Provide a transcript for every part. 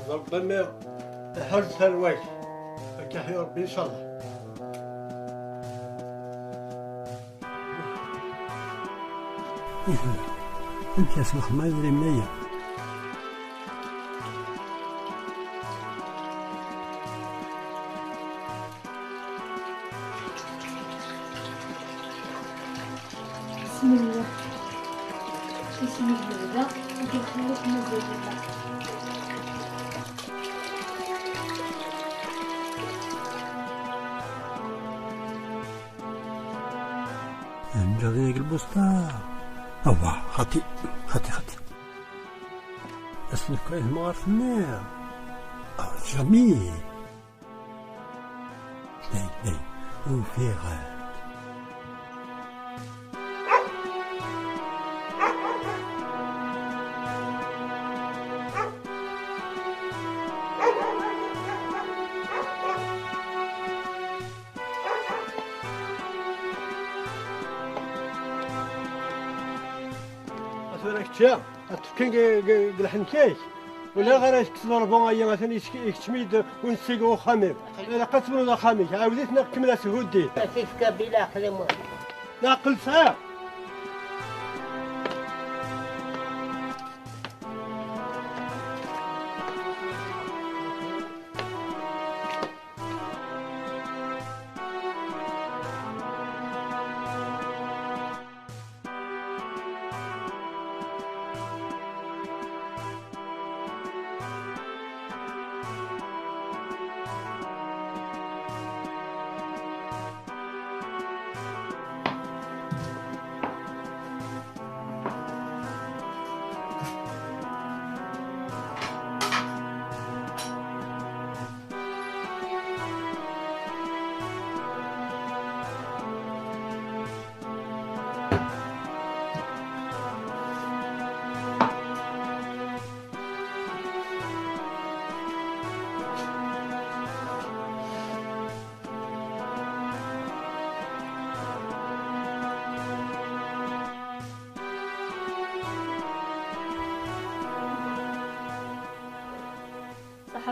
ربما الحرج ثروات يا ربي ان شاء الله. انت اسمح ما يدري منيا بسم الله. بسم الله ندخلك مزيد الله. نجري البستان أوه خطي اسمك كويس ما عرف النار جميل لي وفي غاد أنا كتشا أتفكين بالحنكاي ولا غير كتب ربما أيام مثلا يكتميد ونسيقو خامر أنا قسمنا ذا خامر عاوديت نكمل سهودي كيف بلا خدمة ناقل ساعة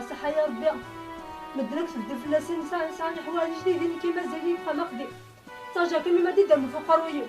صحة يا ربي مدركش ندير فلاسين نسعى حوايج جديدين كيما زالي يبقى مقدي ترجع كل ما دير من فوق رويو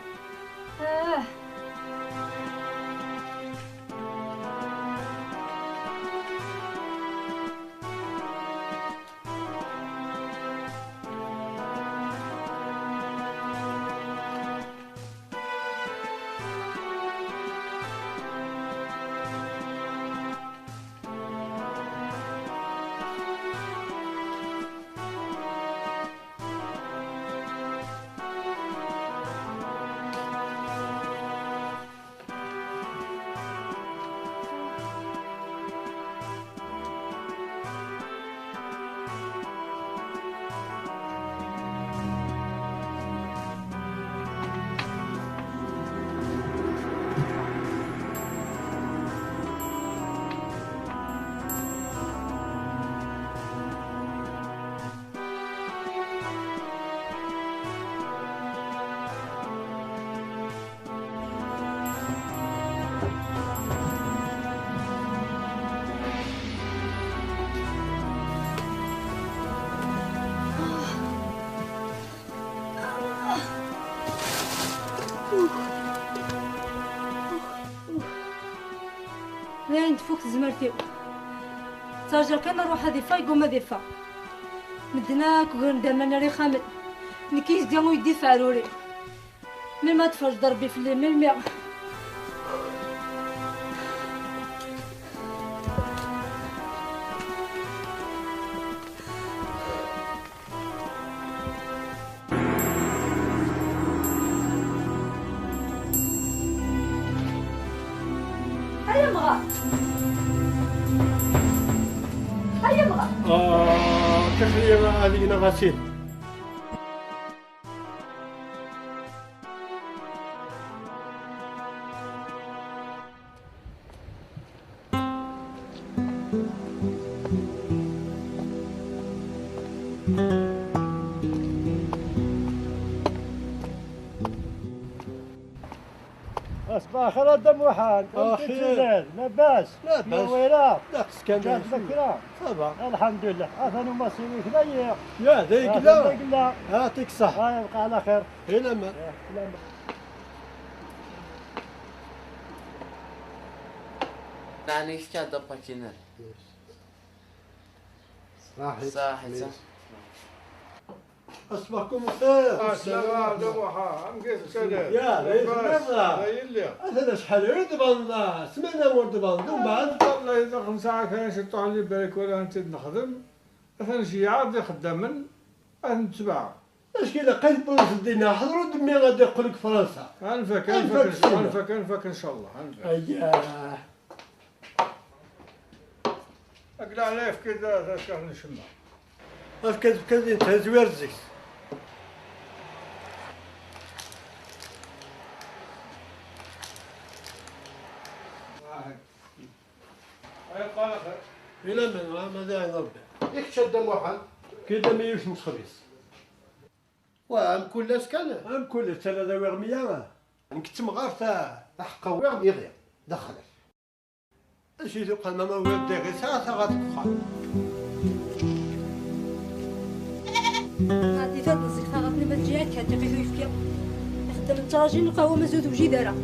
وين تفوك زمرتي ترجع كان نروح هذه فايق وما دفا مدناك وندم انا ري خامل نكيس ديالو يدي فاروري من ما تفرج ضربي في الماء هيا بغا هيا بغا كيف هذه غسيل أصبح خير دم وحان أخير. لاباس لاباس. نويرة ناقص كان جات بكرة صباح الحمد لله أثنو مصيري كذا يا ذيك لا لا يعطيك الصحة يبقى على خير هنا ما يعني ايش كان دبك هنا؟ صاحي صح؟ أصبحكم خير السلام دبوحة ام كيف كذا يا ريت مرة لي أنا شحال ورد بنضا سمعنا ورد بنضا ومن بعد والله اذا 5 ساعات كان شطوا علي بالك ولا انت نخدم مثلا شي عاد خدام نتبع اش كي لقيت بوليس الدنيا حضروا دمي غادي يقول لك فرنسا انفك ان شاء الله انفك اياه اقلع عليه في كذا شهر نشمع اش كذا تهز ورزك قال خير إلى من ماذا ينربي ياك شاد موحد كذا ما يوش نخبيس وام كل كان ام كل ثلاثة وغمية نكتم غير تاع حقا ويغ يضيع دخلك اش يتوقع ما ولد غير ساعة غتبقى غادي فات نزك ثاغتني ما تجي هكا دقيقة يفكر يخدم التراجين القهوة مزود وجي دارا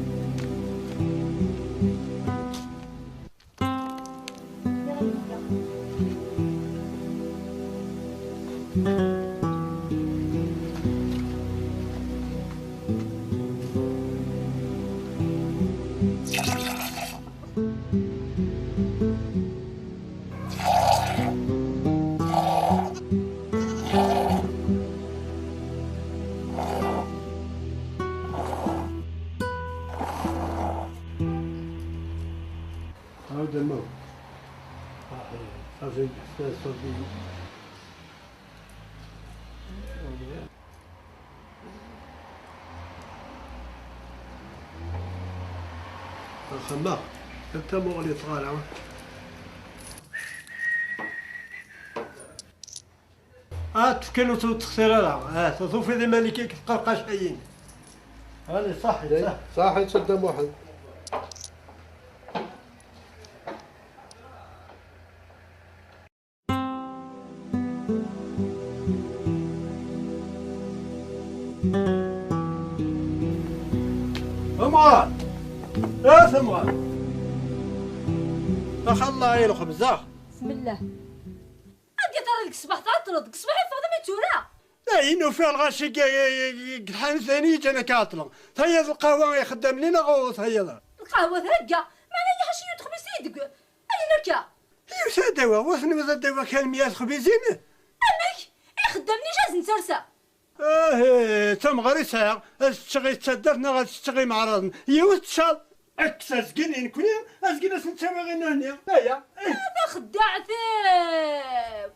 هذا الموت صافي صافي الخماق انت مغلي طالع تفكروا تخسر لا تصوفي ذي مالكي كتقلقاش حيين هاني صحي صح صاحي شاد موحد ثمغان يا ثمغان اخ الله يلخم زاخ بسم الله عندي ترى لك الصباح تعطرد الصباح فاضي ما تورا لا انه فيها الغاشي قحان ثاني انا كاطلع تهيا القهوه يخدم لينا غوص هيا القهوة ثرقة معنا يا حشي يدخل يسيدك أين نركا يوسا دوا وثني وذا دوا كان 100 خبيزين أمك يخدمني جاز نسرسا تم غير ساعة تشغي تشدرنا غتشتغي مع راسنا يوس تشال اكساس كنين كوني اسكن سنتساوي غير هنا هيا هذا خداع ثيب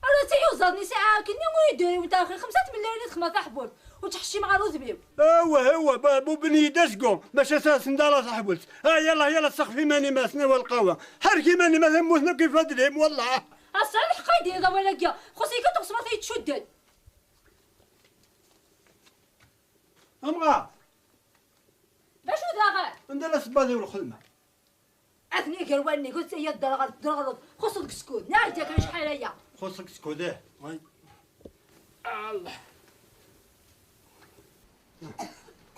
أنا تيوزرني ساعة كني ويدوري وتاخي 5 مليون خما تحبول وتحشي مع روز بيب هو بابو بني دسقو باش اساس ندار صاحبولت يلا سقفي ماني ماسنا والقهوة حركي ماني ما موتنا كيف هادلهم والله الصالح قايدين هذا ولا كيا خصي كتقص ما تيتشدد امغا باش وداغا ندير الصباطي والخدمة اثني كرواني قلت هي الدرغلط خصك سكوت نعرفتك شحال هي خصك سكوديه الله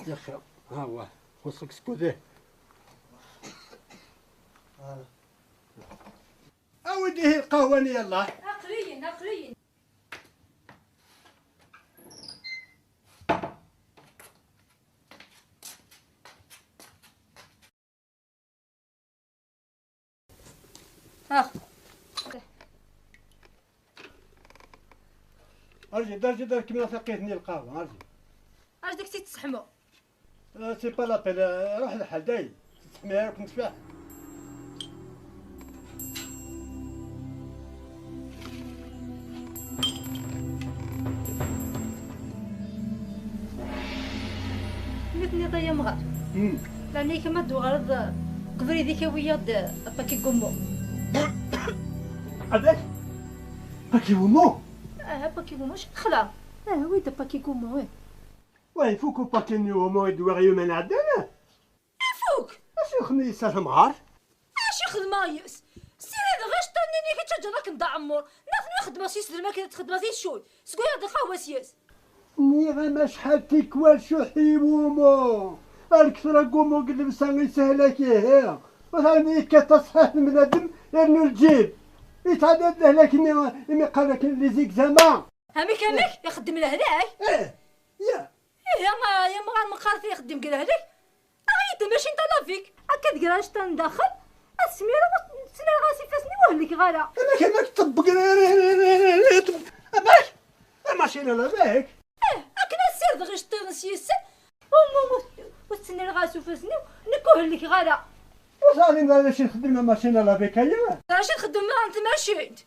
يا اخي ها هو خصك سكوديه اودي هي القهوة يلا عقليا ها ارجي دار كيما سقيتني القهوة ارجي اش داك تتسحمو سي با لابيل روح لحال داي تسميها كنت فيها مثني طيا مغار لاني كما دو غرض قبري ديك ويا باكي قمو هذاك باكي ومو باكي قمو اش دخلا ويدا باكي قمو وي فوكو باكي ومو يدوي غيو من عندنا خدمة يسالها مغار. اش خدمة ياس سير هذا غير شطاني كي تشجرك نضاع عمور ناخذ خدمة سيسر ما كانت خدمة شوي سكوي هذا قهوة سياس ني غا شحال تيكوال شحي ومو الكثرة قومو قلب سامي سهلك هي وثاني كتصحيح المنادم يرنو الجيب يتعدد له لكن يمي قال لك اللي زيك زمان هامي كامك يخدم له هداك ايه يا يا مغار مقارفي يخدم كره هداك اغيد ماشي انت لافيك هكا تقراش تندخل السميرة سنة غاسي فاسني وهلك غالا انا كما تطبق اماك ماشينا لا باك اكنا السير دغيا شطي سيسن وتسنى الغاسو فاسني نكوه لك غالا وصافي ما باش نخدم ماشينا لا باك هيا باش نخدم ما انت ماشيت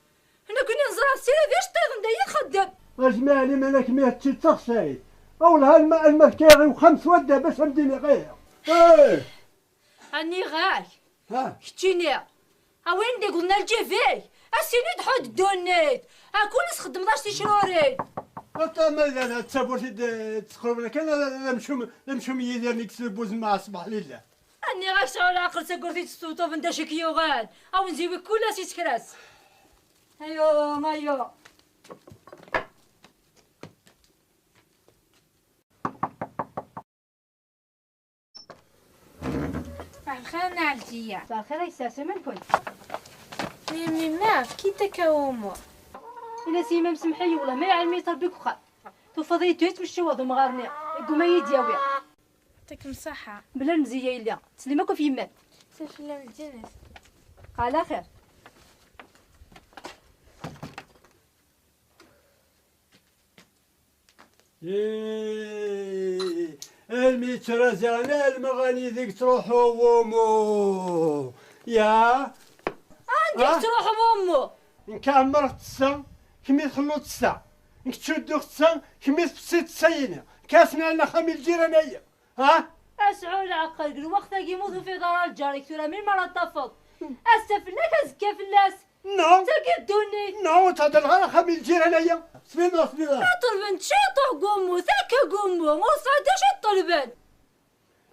هنا كنا نزرع السير هذا شطي ندير نخدم اجمعني مالك ما تشي اولها الماء كاغي وخمس ودا باش نديني غير ايه اني غاي ها شتيني وين دي قلنا الجيفي اسيني تحط الدونيت كلش خدم داش تشروري انت ماذا تسابورتي تخرب لك انا نمشو يدير نكسر بوز مع صباح لله اني غاش على عقل سكرتي تستوطو بندا شكيوغان او نزيوي كلها سيتكراس ايوا مايو الخير نعلتيا الخير يساسي من كنت ميمي ما كي تكاومو إلا سيما مسمحي والله ما يعلمي يطربيك وخا توفضي تويت بالشواظ ومغارني يقوم يدياوي يعطيك الصحة بلا المزية إلا تسليماكم في يمات سلام الجنس على خير الميترازانا المغاني ذيك تروحوا وامو يا عندك تروح بامو إن كان مرت تسا كمي يخلو تسا إنك تشدو تسا كمي تبسيط تسينا كاسنا لنا خميل جيرانية ها اسعوا العقل وقت يموتوا في دار الجار كثيرا من مرة تفض استفلك ازكى فلاس نو تقدوني نو تهدر غير خميل جيرانية سبينا طلبن شيطو قومو ثاكا قومو مصعد طلبن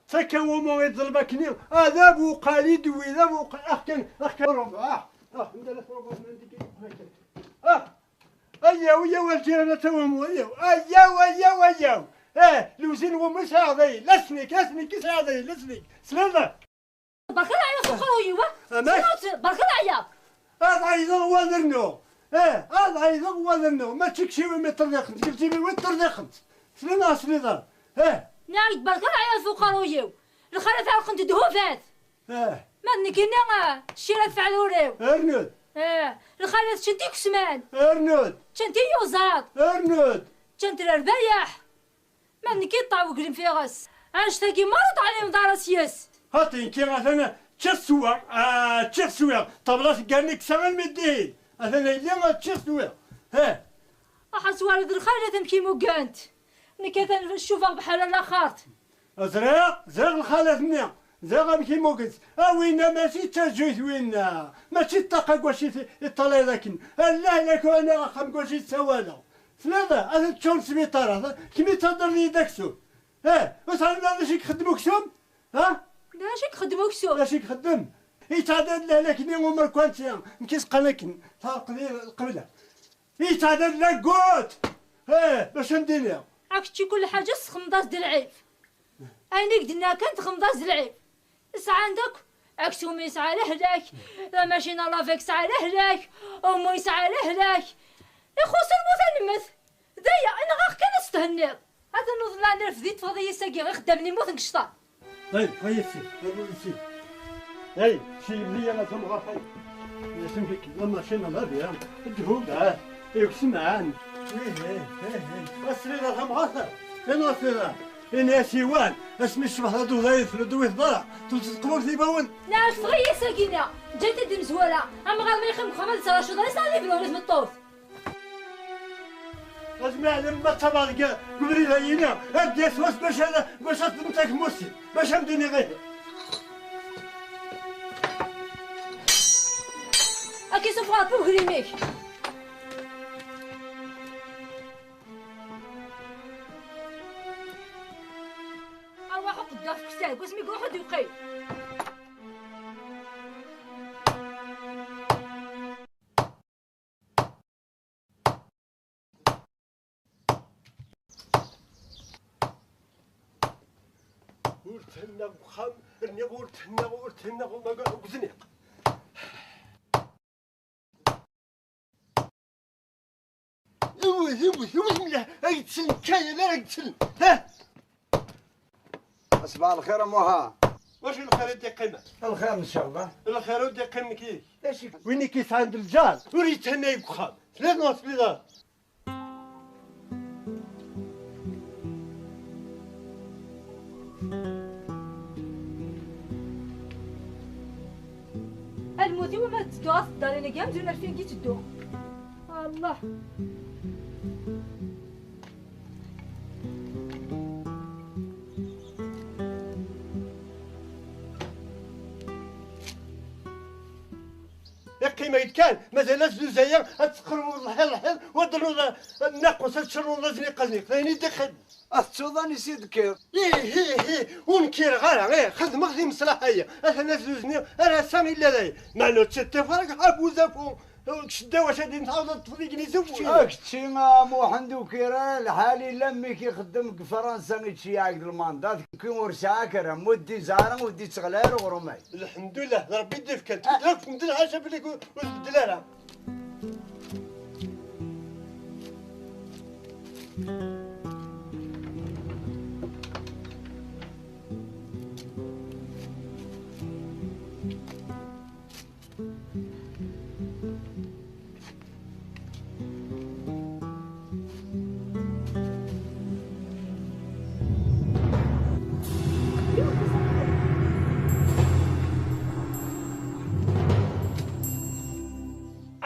ثاكا ومو يضربكني هذا بو قاليد وذا بو أحكن ربع أيا والجيرانة تومو أيا لوزين ومش هذي لسنك لسنك سلامة بركة العيا فقروي بركة العيا هذا أيضا وذرنو هذا أيضا وذرنو ما تكشي متر دخنت قلتي لي متر دخنت سلامة نايد بركة العيا فقروي الخلف على قنت دهوفات ما نكينا الشيرات فعلوريو أرنود الخلف شنتي كسمان أرنود شنتي يوزاد أرنود شنتي الربايح ما نكي طاو قريم في غس اش تاكي مرض عليهم دار سياس هاتي كي مثلا تشسوا طبلات قالك سمن مدين مثلا اليوم تشسوا احس والد الخالة تمشي موقانت نكيت نشوفها بحال الاخرت زرق الخالة منا زرق مشي موقنت وينا ماشي تجويت وينا ماشي الطاقة واشي الطلي لكن الله لك وانا خم واشي سوالا ثلاثة هذا تشون سبيطار هذا كمي تهضر لي داكسو وصار لا شي يخدموك سوم لاش يخدموك سوم لاش يخدم يتعدد له لكن عمر كوانتي مكيس قلكن القبلة يتعدد له قوت باش ندير عكشتي كل حاجة خمضاز د العيب اينك دنا كانت خمضاز العيب يسعى عندك عكسهم يسعى لهلاك لا ماشينا لافيك سعى لهلاك امو يسعى لهلاك يخص المثلمث ذيا انا غاك كان استهنيض هذا نوض لا نرف ذي تفضي ساقي غير خدامني موت نقشطا هيا سي هاي شي لي انا ثم غاخي يسمك لما شينا لا بيا الجهود يقسم عن اسرينا ثم غاخر فين اسرينا إن سيوان اسمي الشبح هذو ضايف ردوي ضرع تقبل ذي بون ناش فغي ساقينا جيت الدم زوالا اما غير ما يخم خمس سنة شو ضايف صار لي بلوريز من الطوف اسمع لما تبارك قبري لينا اديت واش باش تمتك موسي باش امدني غير اكي صفات بوغريميك اروح قدام في كتاب واسمي قوحد يقي ورتنا وخام رني ورتنا وما وزنيق ولا ايتسن كاين لا ايتسن ها صباح الخير موها. واش الخير دي قيمه الخير ان شاء الله. الخير دي قيمه كيف ايش وين كيس عند الجار وريتنا يبخام ثلاث ناس بلاد الموتي وما تدوها في الدار انا كاع مجينا فين كي تدو الله قيمة كان مازال زوزايا تسقروا الحيل ودروا الناقص تشروا لازني قزني ثاني دخل السوداني سيد كير ايه ونكير غير خدمة غادي مصلحية انا زوزني انا سامي لا لا ما لو تتفرق ابو زافو شدا واش غادي نتعاود تفريقني زوج اكتشي مو حندو كيرا الحالي لمي كيخدم في فرنسا نتشي عقد الماندات كي ورشا كرا مودي زارا ودي تغلار وغرماي الحمد لله ربي يدير كانت لك ندير حاجه بليك وتبدلها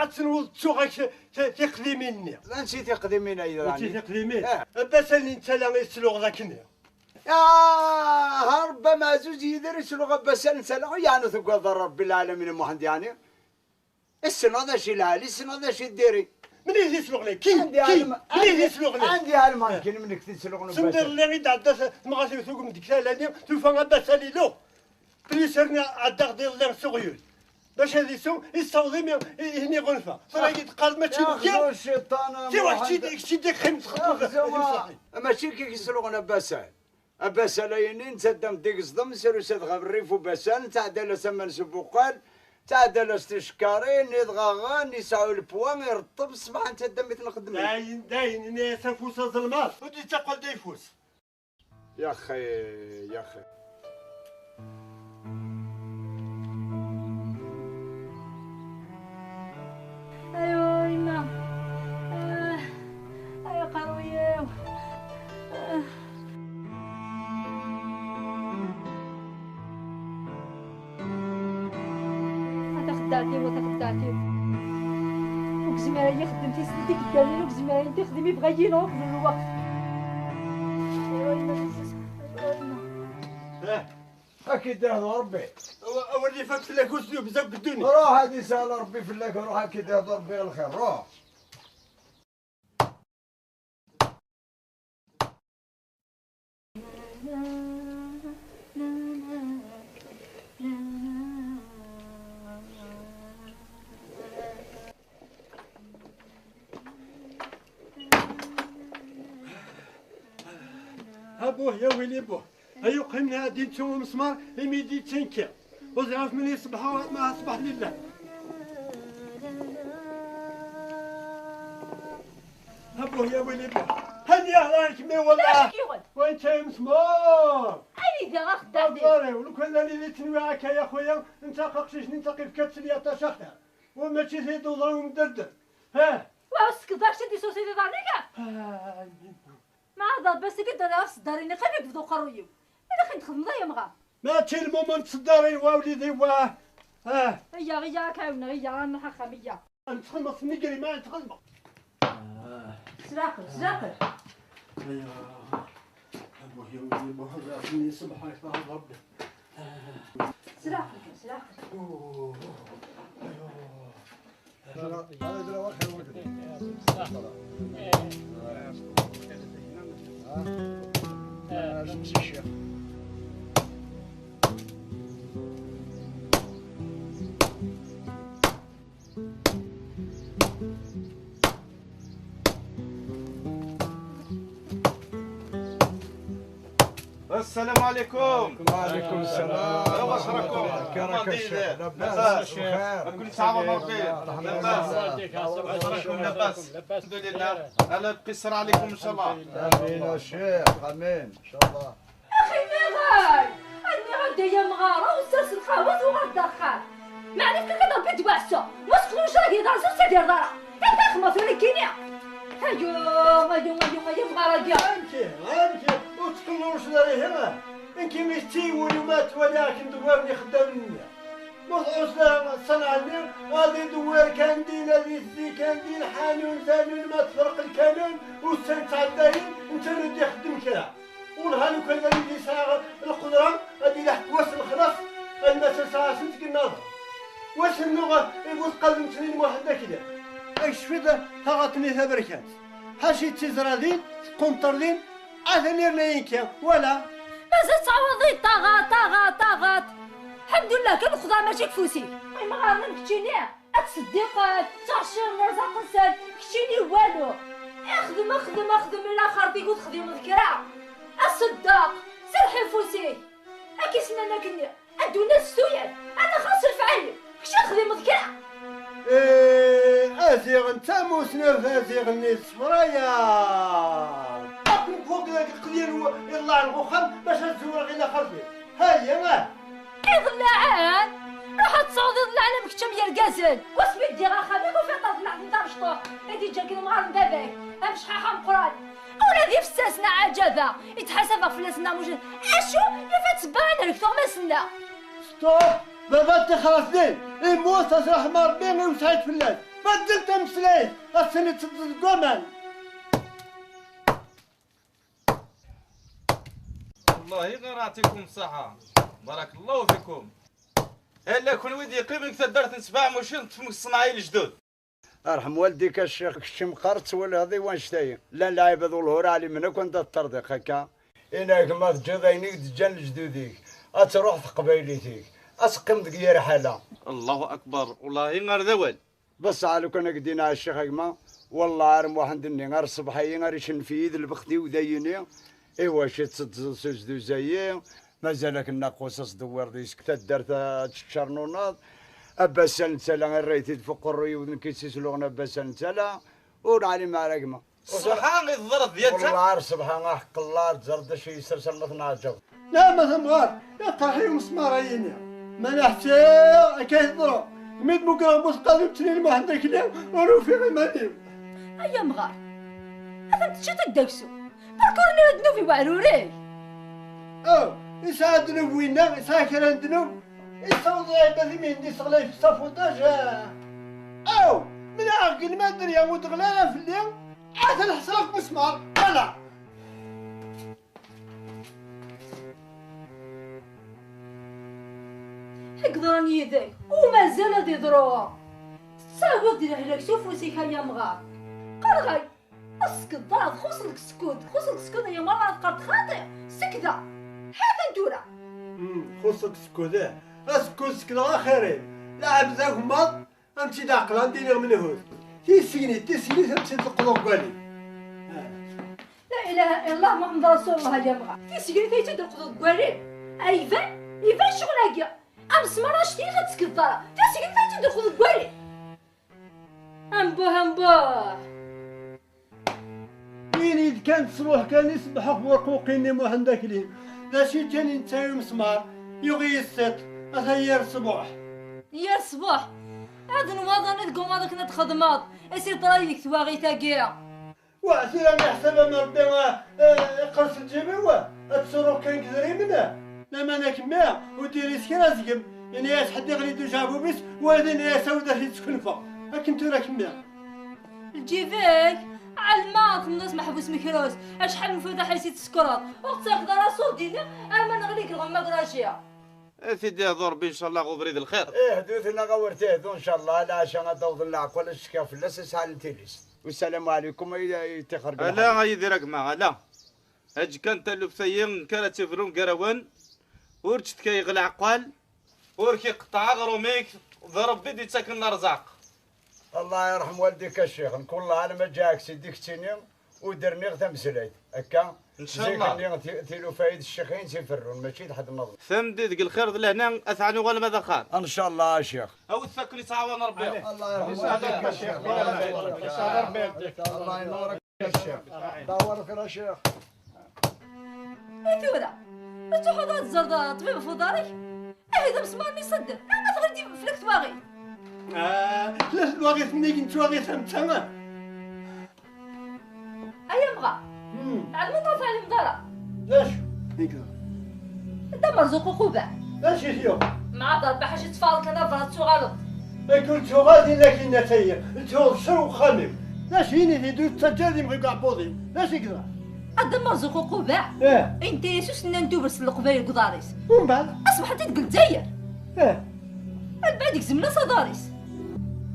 عتنوض تسوغك تقديميني لا نسيت يقدمين ايضا نسيت تقديمين بس اللي انت لا يسلوغ ذاكني هرب ما زوج يدرس لغه بس نسلع يعني ثقة رب العالمين محمد يعني السنه هذا شي العالي السنه هذا شي ديري من يسلوغ لي كي من يسلوغ لي عندي علم كاين منك تسلغ سندر اللي غيد عدا مغاسي ثوق من ديك لاني توفى بس لي لو بليسرني عدا ديال الله سوغيول باش هذه سو يستوضم هني غنفه فراكي تقال ما تشدير الشيطان تي واحد تشديك خمس خطوات ماشي كي يسلغنا باسال باسال ينين تسدم ديك صدم سيرو سد غبريف وباسال تعدل سمن سبوقال تعدل استشكارين يضغغان يسعوا البوان يرطب صباح انت دم تنقدم داين ناس فوس الظلمات ودي تقول ديفوس يا اخي يا اخي ايوا يما ايوا قرويه خدعتي وكزمارية خدمتي سنتي قدامي وكزمارية انت خدمي بغا ينوق في الوقت ايوا يما اكيد هذا ربي اولي فك لك وسلو بزاف قدوني روح هادي سال ربي في لك روح اكيد هذا ربي الخير روح ابوه يا ويلي بوه ايو قمنا دين تو مسمار يميدي تنكر وزعف من يصبح ما اصبح لله ابوه يا ويلي بوه هني عليك مي والله وانت يا مسمار اي دابا خدامتي والله ولو كان اللي تنوعك يا خويا انت قاقشيش نتقي في كتسليه تا شخر وماشي زيد وضرب ومدردر ها واسك داكشي دي سوسيتي دارنيكا ما هذا بس كده انا في الدار انا خليك بدو قرويو انا خنت خدمه يا مغا ما تي المومون تصدري واوليدي واه ها هيا غيا كاونا غيا انا خميه انت خلص نقري ما تخدم سراقر ايوا ابوه يا ولدي ابوه ربي يصبح يفهم ربي سراقر السلام عليكم. وعليكم السلام. واش راكم؟ كراك الشيخ لاباس كل ساعة مرحبا. لاباس واش راكم؟ لاباس الحمد لله. على القصر عليكم ان شاء الله. امين الشيخ امين ان شاء الله. اخي مغار المغار دايا مغاره وساس الخواص وغدخل ما عرفت كضرب يتوعسو واش تقولوا شراك يدرسوا تدير دارا انت خمس ولا كينيا ايوا مغاره كاع امشي وتقولوا واش داري هنا انكي مشتي ولمات ولكن دوارني خدام مني مصعوص صنعني غادي دوار كانديل هذي كانديل حانون ثانون ما تفرق الكانون والسن تاع الداين انت ردي خدم كرا ونهارو كان اللي ساعه القدره غادي لحق واش الخلاص المثل ساعه سنت النظر واش اللغه يقول قلب سنين واحد كذا ايش في هاغطني بركات حاشي تزرادين قنطرلين اثنير لينكا ولا مازال تعوضي طاغات الحمد لله كان الخضار ماشي كفوسي اي ما غارنا كتشيني الصديقات تعشر رزق السد كتشيني والو اخدم الاخر تيقول تخدم ذكرى الصداق سرحي فوسي اكي سنانا كني ادو ناس سويا انا خاص الفعل كش تخدم ذكرى ازيغ انت موسنا فازيغ الناس فرايا اكون فوق ذاك القدير يطلع الغخم باش تزور غير خربي هيا ما ضلعان راح تصعد ضلعنا مكتم يا الغزال واسمي دي غا خبيك وفي طاف لعب نتا مشطوح هادي جاك المغار داباك امشي حاحه مقران ولا دي فساسنا عجبه يتحاسب فلاسنا مش اشو يفات سبان لك ما سنا ستوب بابا انت خلاص دين الموت راح مربين وسعيد فلاس بدلت مسليت السنه تقومان والله غير يعطيكم الصحة. بارك الله فيكم. الا كون ودي قيمك تدرت نسبع ماشي في الصناعي الجدد. ارحم والديك الشيخ الشمقرت ولا هذي وانشتاي لا لاعب ذو الهور علي منك وانت تطردق هكا انك ما تجدينيك تجن جدوديك اتروح في قبيلتك اسقم دقيقه رحاله. الله اكبر والله غير ذوال. بس على كنا قدينا على الشيخ هكما والله عارم واحد اني غير الصبحيه غير يشن في يد البختي ودايني ايوا شي تسجدو زي مازال كنا قصص دوار ديسك تدرت تشرنونات اباس نتلا غير ريتي فوق الري وذن كيسيس لغنا اباس نتلا ونعلي مع رقمه سبحان الضرب ديالك والله عارف سبحان حق الله تزرد شي يسرسل مثنا جو لا ما ثمغار يا طاحي مسماريني ما نحتاج كيهضروا ميت بكره بوس قادم تنين ما عندك اليوم ورو في غمانيم ايا مغار هذا انت شتا تدوسو بركورني ردنو في وعروري يساعد نبوينا يساعد كراندنو يصوض عبادي مهندي صغلاي في الصفوطاج او من عاقل ما ادري يموت غلاله في اليوم عاد الحصرك مسمار طلع يقدرني يديك ومازال هادي ضروها تصاوب دير هلاك شوف وسيك يا مغار قرغي اسكت ضاد خصلك السكوت يا مرة قرد خاطئ سكتة حتى ندورة خصك سكوت سكوت خيرين لعب ذاك ماض امشي داقلا ندير من هود تيسيني تمشي تقلب بالي لا اله الا الله محمد رسول الله يا مغار تيسيني تيتد القلوب بالي ايفان شغل هكا امس مرة شتي غتسكت الدار تيسيني تيتد القلوب بالي امبوه وين كانت تروح كان يسبح ورقوقيني مو عندك لين لا شي تاني نتايا مسمار يغي السط اثير الصباح يا الصباح هذا نواضن تقوم هذاك نتخدمات اسي طرايك تواغي تاكيا وعسير انا حسابها من ربي قرص الجبل تصرف كان كذري منه لما انا كمية وديري سكرا زقم يعني ياس حد يغلي دو جابو بس وهذا يا سودا في تكنفه لكن ترى كمية الجيفيك علمات الناس محبوس ميكروس اشحال من فدا حيسيت السكرات وقت تاخذ راسو دينا اما نغليك الغمه قراشيه سيدي ضربي ان شاء الله غبريد الخير. دوثنا غورتيه ان شاء الله لا عشان ضوض العق ولا الشكاف لا سهل تيليس والسلام عليكم يتخرج لا غيدير رقمه لا اج كانت لبثيين كانت تفرون قروان ورشت كي يغلع قال وركي قطع غروميك ضرب بدي تسكن الارزاق. الله يرحم والديك الشيخ كل انا ما جاك سيديك تيني ودرني غير تمسلايت هكا ان شاء الله تيلو فايد الشيخين تيفرون ماشي لحد ما ثم ديك الخير لهنا اثعنوا ولا ماذا خان ان شاء الله يا شيخ او الثكل يتعاون ربي الله يرحمك يا شيخ الله ينورك يا شيخ دورك يا شيخ ثورة تحط هاد الزرد طبيب في دارك هذا مسمار يصدر انا تغدي فلك تواغي لاش الواغيث مني كنت واغيث تمام ايا بغا على المطاف على المدارة لاش هكذا انت مرزوق وقوبع لاش اليوم مع ضرب حاجة تفارق انا فرات صغالط كنت غادي لك النتايا انت شو خامم لاش هيني دي دو تسجل يبغي كاع بوضي لاش هكذا هذا مرزوق وقوبع انت يسوس نانتو بس القبايل قداريس ومن بعد اصبح تقول الجزائر اه بعدك زمنا صداريس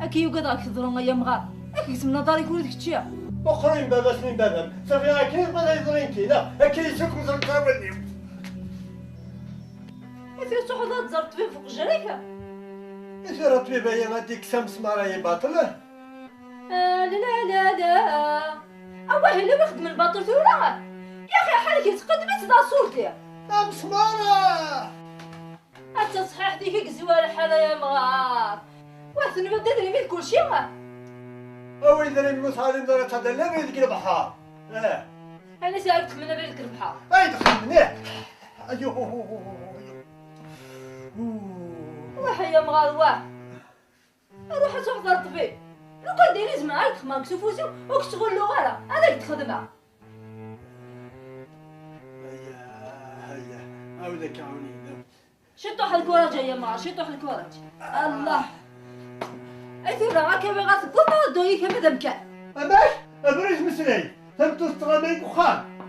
اكي يقدر كثرون ايام غار اكي زمنا داري كل ديك الشيء اخرين بابا سنين بابا صافي اكيد بدا يضرين كي لا اكيد يسوق مزرق تاولني في صحوة زرت في فوق جريكة اذا رطبي بايا غاديك سمس مراي باطل لا لا لا لا اواه اللي يخدم الباطل في وراء يا اخي حالك يتقدمي تضع صورتي سمس مرا حتى صحيح ديك الزوال حاله يا مغار واثني ما تدري من كل شيء او اذا المصالين دار تهدى لا بيدك البحار انا سالتك من بيدك البحار اي دخل منيح ايوه واه يا مغار واه اروح اسوق دار الطبيب لو كان دايرين زمان هاك خمام كسوفوسو وكتشغل له غالا هذاك الخدمه هيا عاودك عاوني شطوح الكوراج يا مغار شطوح الكوراج الله اي ثورة هاكا بغات كل دوي كما دمكان اماش ابريج مسري ثم تستغميك وخام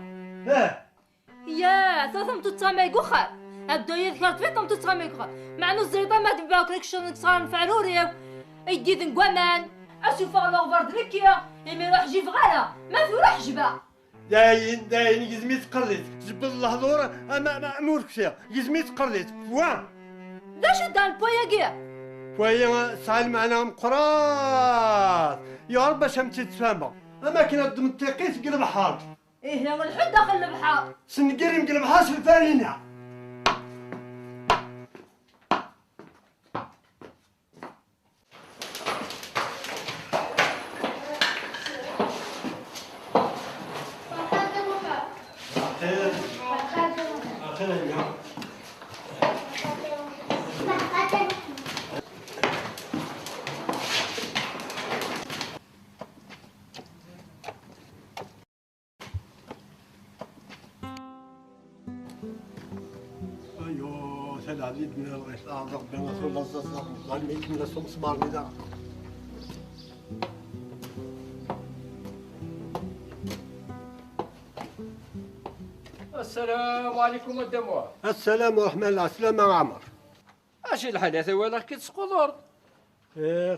يا ثم تتسامي وخا هادو يذكرت في ثم تتسامي وخا مع انه الزريطه ما تبعوك لك شنو تصار فعلوري ايدي ذنقوامان اشوف الله برد لكيا يمي روح جيب غالا ما في روح جبا داين يزمي تقريت جبد اللحظور اما امورك فيها يزمي تقريت واه دا شو دا البويا كيا وهي سال معنا مقراط يا رب باش تتفاهموا اما كنا ضد التقيت قلب حار ايه يا الحد داخل البحر سنقري مقلب حار في الفارينه العديد من الرئيس الأعظم بين رسول الله صلى الله عليه وسلم من رسول مسمار نداء السلام عليكم الدموع. السلام ورحمة الله. السلام يا عمر. اش الحدث ولا كي تسقط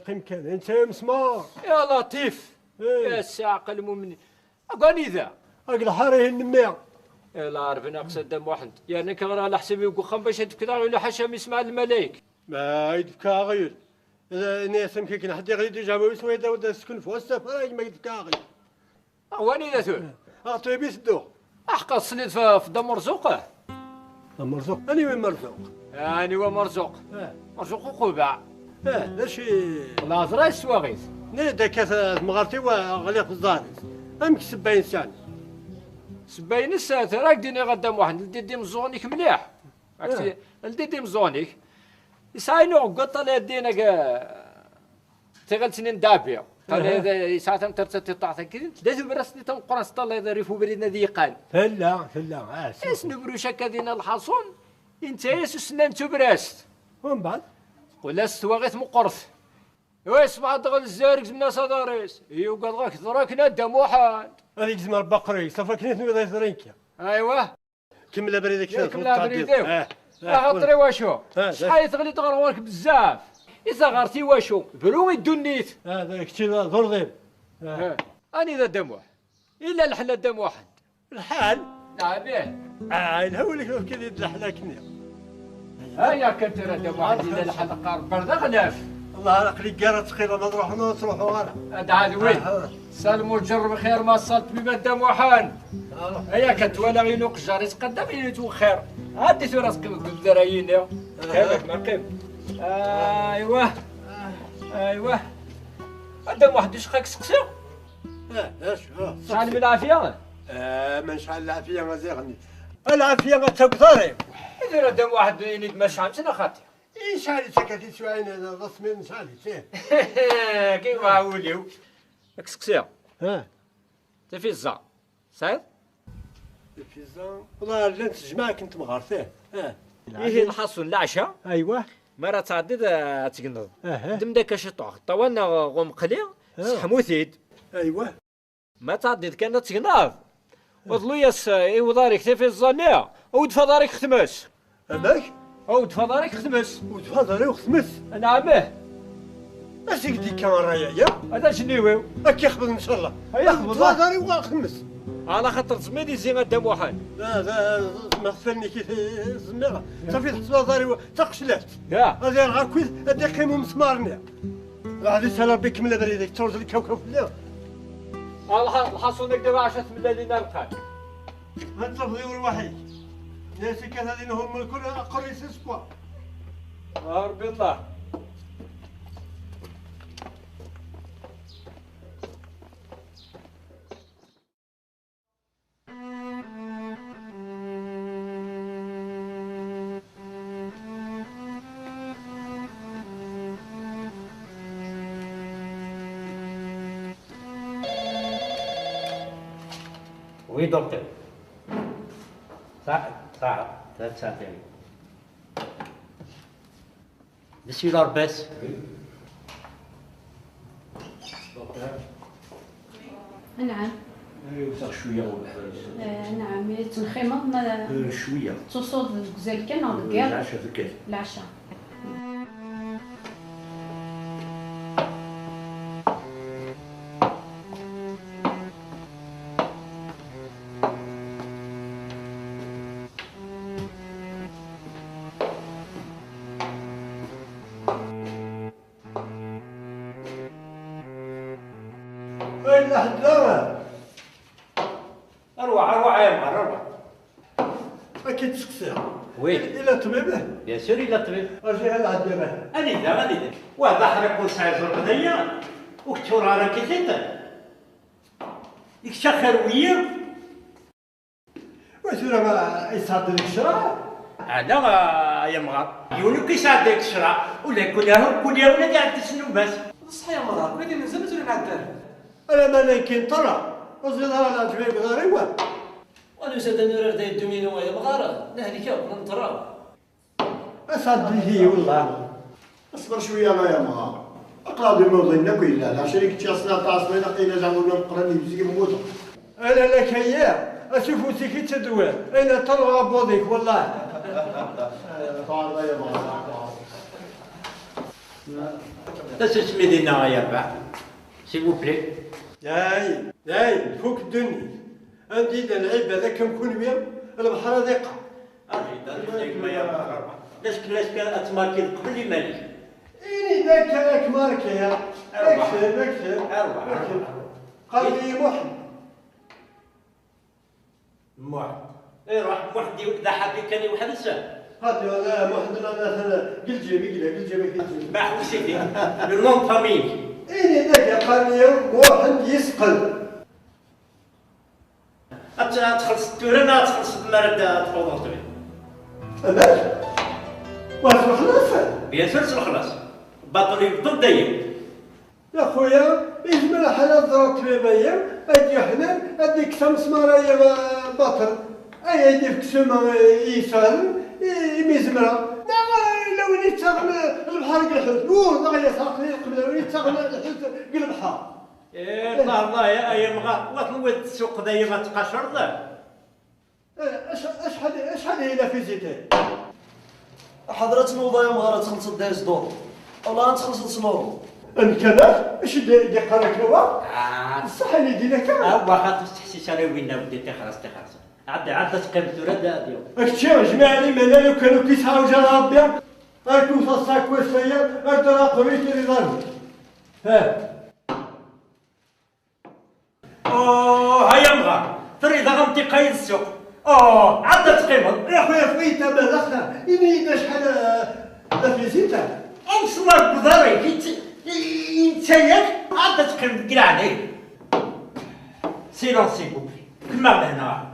قيم كان انت مسمار يا لطيف يا الساقل المؤمن اقول ذا اقل حاره النمية لا عارف ناقص الدم واحد يعني كغير على حسابي وخم باش تكثر ولا حشام يسمع الملايك ما يدفكا غير اذا ناس يمكن كي حد يغير يجاوب يسوي دا سكن في وسط ما يدفكا غير واني ذا ثور طيب يسدو احقا صليت في دم مرزوقه مرزوق اني وين مرزوق اني ومرزوق مرزوق وقبع لا شي لا زرا السواغيث نيدا كاس مغارتي وغليق الزانس امك 70 سنه 70 سنه راك ديني غدام واحد لدي مزونيك مليح لدي مزونيك يساينو قط على دينك تغل سنين دابيا قال هذا ساعه ترتت طاعه كذا لازم برسني تنقرص طلع اذا ريفو بريدنا ذيقان فلا اسن بروشك دينا الحصون انت ياسوس نانتو براست ومن بعد ولا استواغيت مقرث ويس بعد دغل الزارق زمنا صداريس ايوا قال غاك ضراكنا دم واحد هذيك زمر بقري صافا كنيت نوض يزرينك ايوا كمل بريدك شنو كمل بريدك خاطري واشو شحال تغلي تغرورك بزاف اذا غارتي واشو بروي الدنيت هذاك شي ضرضيب اني ذا دم واحد الا الحل الدم واحد الحال نعم به الهولك كذا الحلا كنيا هيا كنت دم واحد الا الحل قارب برد غلاف والله عقلي كارا تقيل ما نروحوا غير هذا عاد وين سالمو جرب خير ما صلت بمدام وحان هيا كتوالا غينو قجار يتقدم ينيتو خير عديتو راسك بالدرايين يا كيفك مرقب ايوه مدام واحد واش خاك سقسيو اش شحال من العافيه ما شحال العافيه غازيغني العافيه غتقدري إذا دام واحد ينيد ما شحال سنه خاطر اي شحال سكتي شويه انا رسمي شحال كيف عاوليو راك سقسيها انت في الزا صاير في الزا والله لا نتجمع كنت مغارثيه ايه الحصن العشاء ايوه مرة تعدد تقنض دم داك اش طوانا غوم قليل حموثيد ايوه ما تعدد كان تقنض وضلو ياس ايو دارك في الزانية ود فضارك ختمس اماك ود فضارك ختمس ود فضارك ختمس نعمه اش يدي كان رايا هذا شنيويو هاك يخبط ان شاء الله يخبط فضاري وخمس على خاطر زميدي زين قدام وحان لا ما خفلني كي زميرة صافي تحسب داري تقشلات يا هذا غاكويز هذا قيمو مسمارني غادي سالا بك من هذا اللي تورز الكوكب لا الحصون دابا 10 من الذين القاع هاد التفضيل الوحيد ناسي كان هذين هم الكل اقل سبوا ربي الله Oui, docteur. Ça, 3 ساعات. Monsieur Larbès. Oui. دكتور. نعم. يوسع شوية نعم، تنخيمة ما شوية. تصود غزال كان أو الكير. العشاء في الكير. العشاء. وين الحدلة؟ أروح يا مغار أروح. أكيد تسقسيها. وين؟ إلى طبيبه؟ بيان سور إلى طبيب. أرجع للعدابة. غادي وهذا حرق وسع زور غدايا وكتور على كيتيتا. يكشخر ويا. وثورة ما يصعد لك الشراع؟ هذا يا مغار. يونو كيساعد لك الشراع ولا كل يوم قاعد تسنو بس. صحيح يا مغار، ولكن نزلت ولا نعدل؟ أنا ما نمكن ترى وزيدها على تبيك ضريبة وأنا سادة نور داي الدومينو يا مغارة نهلك ونطرى أسعد به والله اصبر شوية ما يا مغار أقراض الموضوعين كلها لا شريك تيصنع تعصبين قينا زعمونا مقرني بزيك موتو أنا لك إياه أشوفو سيكي تدوي أين تلغى بوضيك والله طالبة يا مغار بس اسمي دينا يا با سي vous plaît. ياي فوق الدنيا عندي العيب هذا كنكون ويا البحر ضيقة لاش كان اتماركي قبل الملك إني ذاك هاك ماركي اكتب قال لي محمد ايه راح وحدي وكذا حبي كان واحد الساعه هاتي ولا محمد مثلا قل جيبي باح وسيدي بالنون فاميل إني ذاك قال لي واحد يسقل تخلص التورة تخلص المرد تفوض طويل أماك؟ واش الخلاص؟ بيان سور الخلاص باطل يبطل دايم يا خويا يجمل حالات ضربت بيبايا أجي حنا أديك خمس مرايا باطل أي يدي في كسومة يسال يميزمرا لو وليت تغنى البحر قلحت ضغيا ساقني قبل وليت تغنى قل البحر إيه الله يا مغا وتنوض السوق دايا ما تقاشر ذا شحال هي لا فيزيتي حضرة نوضة يا مغارة تخلص دايز دور والله نتخلص نورو كذا اش دي قالك هو صح اللي دينا كان واخا تحسيش انا وين بديتي خلاص عاد تقيم التورة دا اليوم اكتشي جماعي مالا لو كانوا كيسعوا جا ربي أركو صاصاك وسيا أردنا قريت لي ها هيا مغا تريد غمتي قايد السوق عاد تقيمض يا خويا فويتا بلغنا إني إذا شحال لفليسيتا أمسمار بضاري انت ياك عاد تقيمض كاع عليك سيلونس سي بوبلي كما لهنا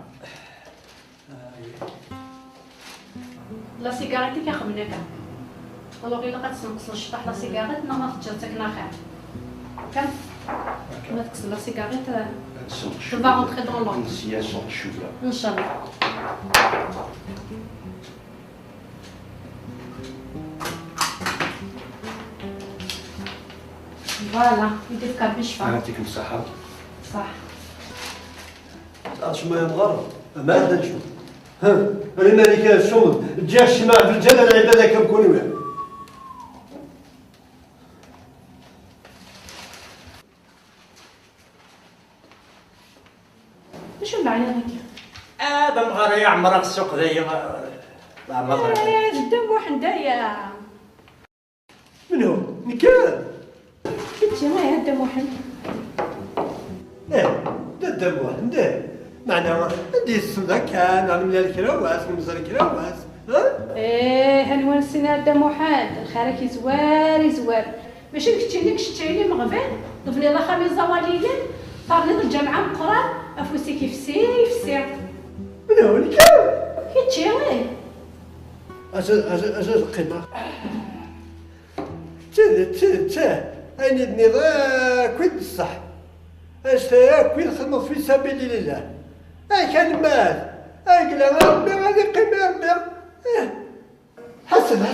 لا سيجارتي كيخمنا كاع والله إلا غتنقص الشطح لا سيجارت ما تجاتك ناخر كم ما تكسر لا سيجارت tu vas rentrer dans l'ordre. Inch'Allah. Voilà, يدير كابيش فا. يعطيكم الصحة. صح. تعرف شنو يا مغاربة؟ ما عندنا نشوف. ها أنا مالك الشمل جا الشماع في الجنة العبادة كنكونوا وياه شو اللي علينا هكا؟ هذا مغارة يا عمرك السوق ذايا يا جدا وحدايا. من هو؟ نكال. كنتي ما يا دم واحد. دم واحد معناها ندي الصدا كان على من الكراواس من مزار الكراواس ها؟ هنونسينا دم واحد الخارك زوار ماشي كنتي شتي لي مغبان ضفني الله خميس زواليا طارني الجامعة مقران افوسي كيف سير من هو نكال؟ كنتي وين؟ أجل القيمة تاه أنا النظام كويت الصح أشتايا كويت خدمة في سبيل الله كان مال قال ربي غادي قيمة ربي حسن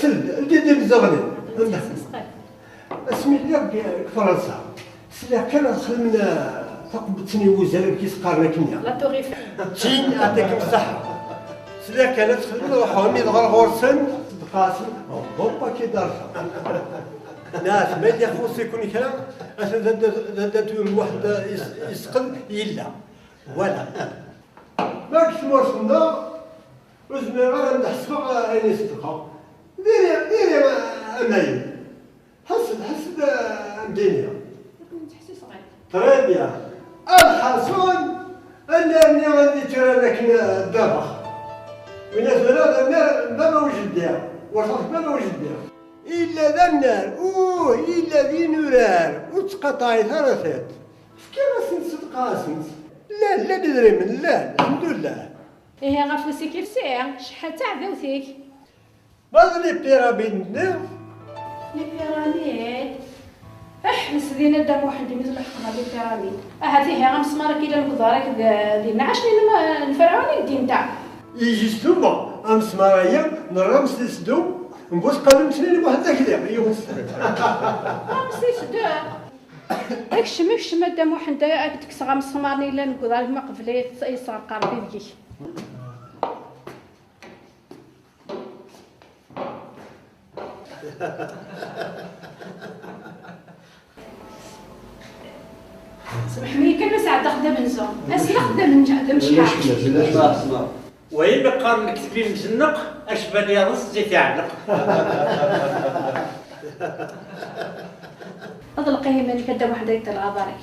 سلد دير الزغلي اسمي لي فرنسا سلا كان خدمنا تقبتني وزارة كيس قارنا كنيا لا تغيف تين يعطيكم الصحة سلا كانت خدمنا روحهم يدغر غورسن قاسم بوبا كي دارها ناس ما يدير خوص يكون كلام اش داتو واحد يسقل يلا ولا ماكش مرسنا وزنا غير نحسبها عيني صدقه ديري امايل حسد الدنيا تحسي صغير تري بيان الحسون انني غادي ترى لك الدبخ من هذا ما وجد ديها وصلت ما وجد ديها إلا ذا النار إلا ذي نورار وتقطعي ثلاثات كيف صدق قاسم لا ندري من لا الحمد لله غفوسي كيف سير شحال تاع ذوثيك بعض لي بيراميد لي بيراميد مسدينا دام واحد اللي مثل حقها لي بيراميد هذه غمسمارك الى الكضارك ديالنا عشني الفرعوني الدين تاع يجي ستوما امسماريا نرمس السدوم نبوس قبل مسنين واحد ذاك اليوم يوم داكشي مادام واحد ديك صغا مسمارني الا نقدر ما قبل يصار قربي ديك سمحني كلمة ساعة خدام نزوم اسلا خدام شحال وين بقى نكتبي مزنق اشبه لي رص زيت يعلق اطلقيه من كدا واحد يطلع بارك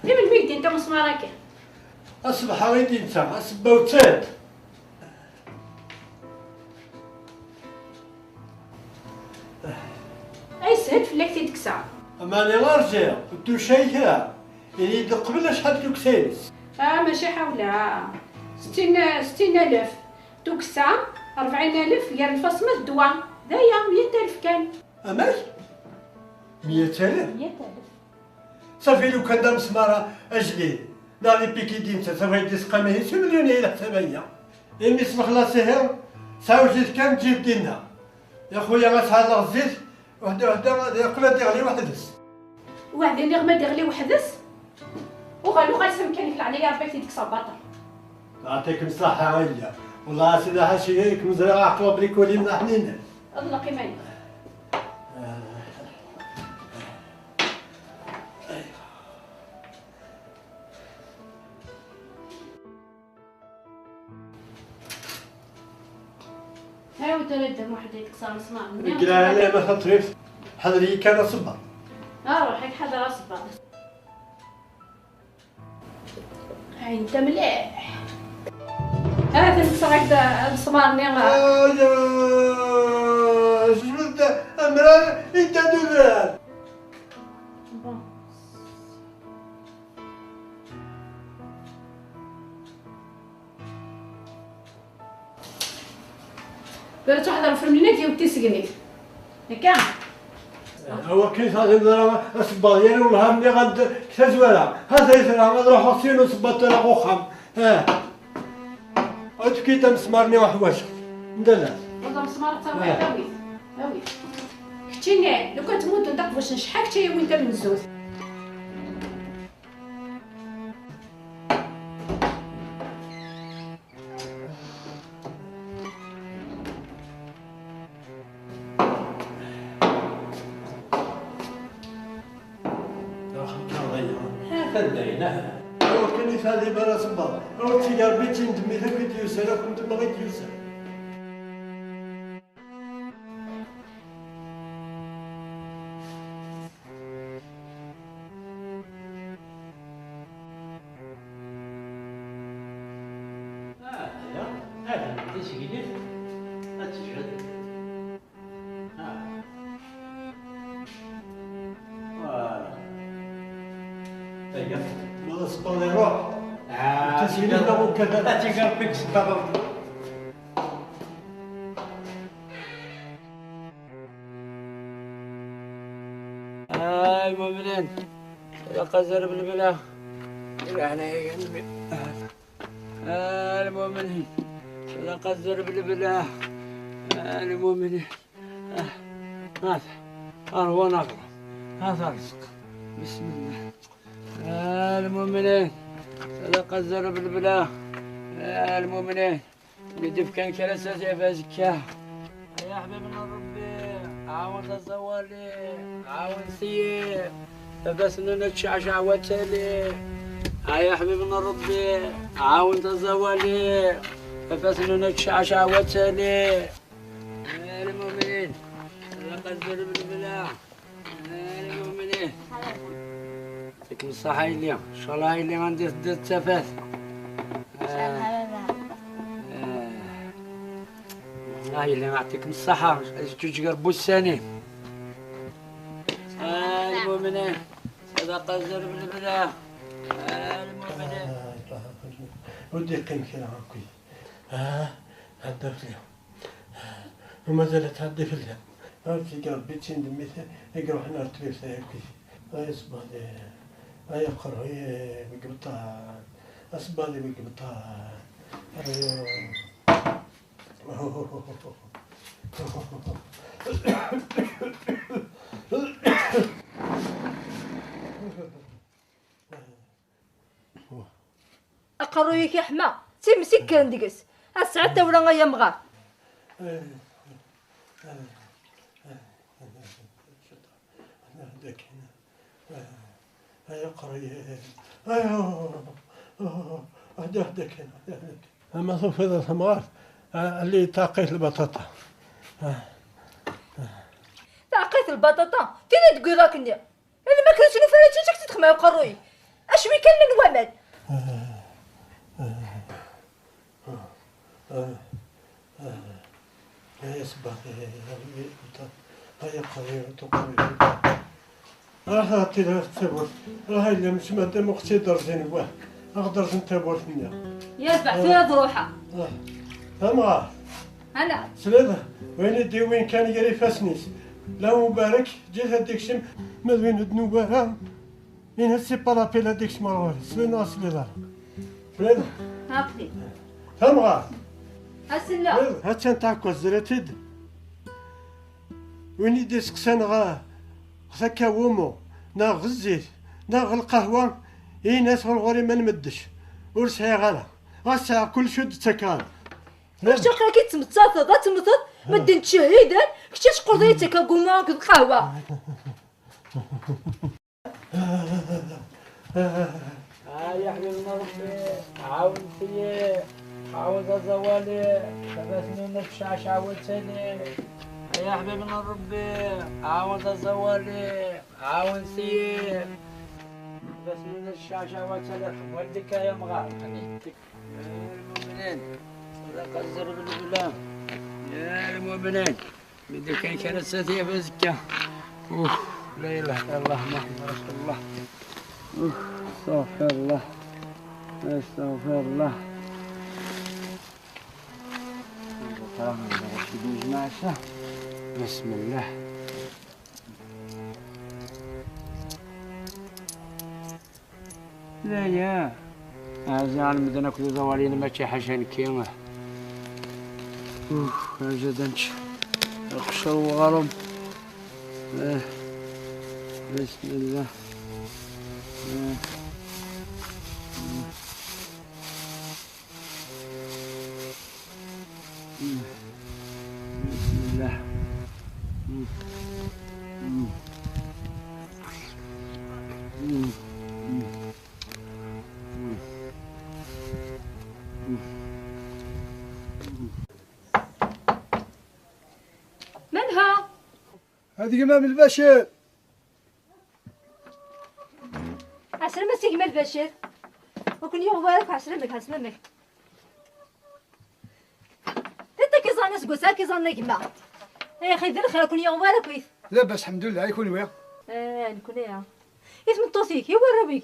ليه من بيدي انت مسمارك اصبح ويدي انت اسبوتات اي سهل فلاك تكسع ماني غارجع كنتو شايكه يعني قبل شحال توكسينس ماشي حولها 60,000 توكسا 40,000 ديال الفصمة الدواء دايا 100,000 كان اماك 100,000 100,000 صافي لو كان دار مسمارة اجلي دار لي بيكي دينتا صافي يدي سقامه 2 مليون هي حسابيا امي سمح لا سهر ساوجيت كان تجيب دينا يا خويا غتهلا الزيت وحده يقلا ديغلي وحدس واحد اللي غما ديغلي وحدس وغالو غيسم كان يفلع عليا ربي ديك صباطه يعطيكم الصحة غالية والله سيدي حاشي هيك مزرعة عقلة بريكولي من حنينة الله قيماني هاو تردم واحد يكسر مسمار قال عليه ما تطريف حضري كان صبا روحك حدا اصبر. هاي انت مليح. هذا نكسر هكذا مسمار شنو انت امران انت دولار قالت واحدة في المدينة ودي سقني هكا هو كيف هذا الضرر الصبايا ولا هم غد تزولا هذا يسرع نروح حسين وصبت له قخم ها كي تمسمرني وحواش ندلع والله مسمار تاوي هاوي هاوي كتشيني لو كنت تموت ندق واش نشحك تي وانت من الزوز خدينا هو كني هذه برا صبا هو تيار بيتي ندمي هكا يوسر كنت ما غيت يوسر هذا بدي سقيني أتشهد طيب ما صبا يروح تسيني له كذا تيقال بك سبب المؤمنين صدق زرب البلا إلهنا يا قلبي المؤمنين صدق زرب البلا المؤمنين هذا هو نقرأ هذا رزق بسم الله المؤمنين صدق الزرب البلا المؤمنين قدف كان كرسة يا زكاه يا حبيبنا ربي عاون تصوري عاون سيء بس نتشعشع وتلي يا حبيبنا ربي عاون تصوري بس نتشعشع وتلي المؤمنين صدق الزرب البلا المؤمنين يعطيكم الصحة اليوم إن شاء الله اللي ما ندير تفاث والله اللي ما يعطيكم الصحة تجربوا الثاني المؤمنين صدق الزرب البلا المؤمنين ودي قيم كذا عمكي هدفت لهم وما زالت هدف لهم هاكي قال بيتي ندمي يقروا حنا رتبي في هاي صباح هاي قرا هي بقبطان أصبالي بقبطان أقرويك يا حما تمسك كان دقس الساعة ولا غيا مغار هيا قرية هداك أما صوف هذا ثمار اللي تاقيت البطاطا تعقيت البطاطا تيني تقول لك اللي ما كانش لي فراتيتك تتخمى يا قروي اشوي كان الومل يا صباح هيا قرية تقري راح أعطي لها التابوت راه إلا مش مادام أختي درجين واحد أقدر نتابوت منها يتبع فيها ضروحة فما أنا سلالة وين يدي وين كان يقري فاسنيس لا مبارك جيت هديك شم ما وين الدنوبة إن هسي بارابيل هديك شمال سلالة سلالة سلالة هاقدي فما هسلا هاتشان تاكو زرتيد وين يدي سكسان غا خسكا ومو نا غزيت نا القهوة إي ناس غوري ما نمدش ورسعي غالا غاسع كل شد تكال واش تلقى كي تمتصاصد تمتصد مدين تشهيدا كنتي تقول ديتك قوما القهوة يا حبيبنا ربي عاون فيا عاود زوالي فبسنون الشاش عاود ثاني يا حبيبنا ربي عاود زوالي عاود سي بسنون الشاش عاود ثاني ولدك يا مغار المؤمنين صدق الزرق بالله يا المؤمنين بدك كان كانت ساتيه بزكاه لا اله الا الله محمد رسول الله استغفر الله استغفر الله بسم الله لا يا أعزائي المدن كل زوالين ما شي حشان كيما أجدنش القشر وغرم بسم الله بسم الله منها هذه إمام البشير. عسلامة سي جمال بشير وكل يوم مبارك عسلامك عسلامك انت كيظن ناس قوسا كيظن جماعة يا اخي دير خير كل يوم مبارك ويث لاباس الحمد لله. يكون ويا نكون يا اسم طوسيك يورا بيك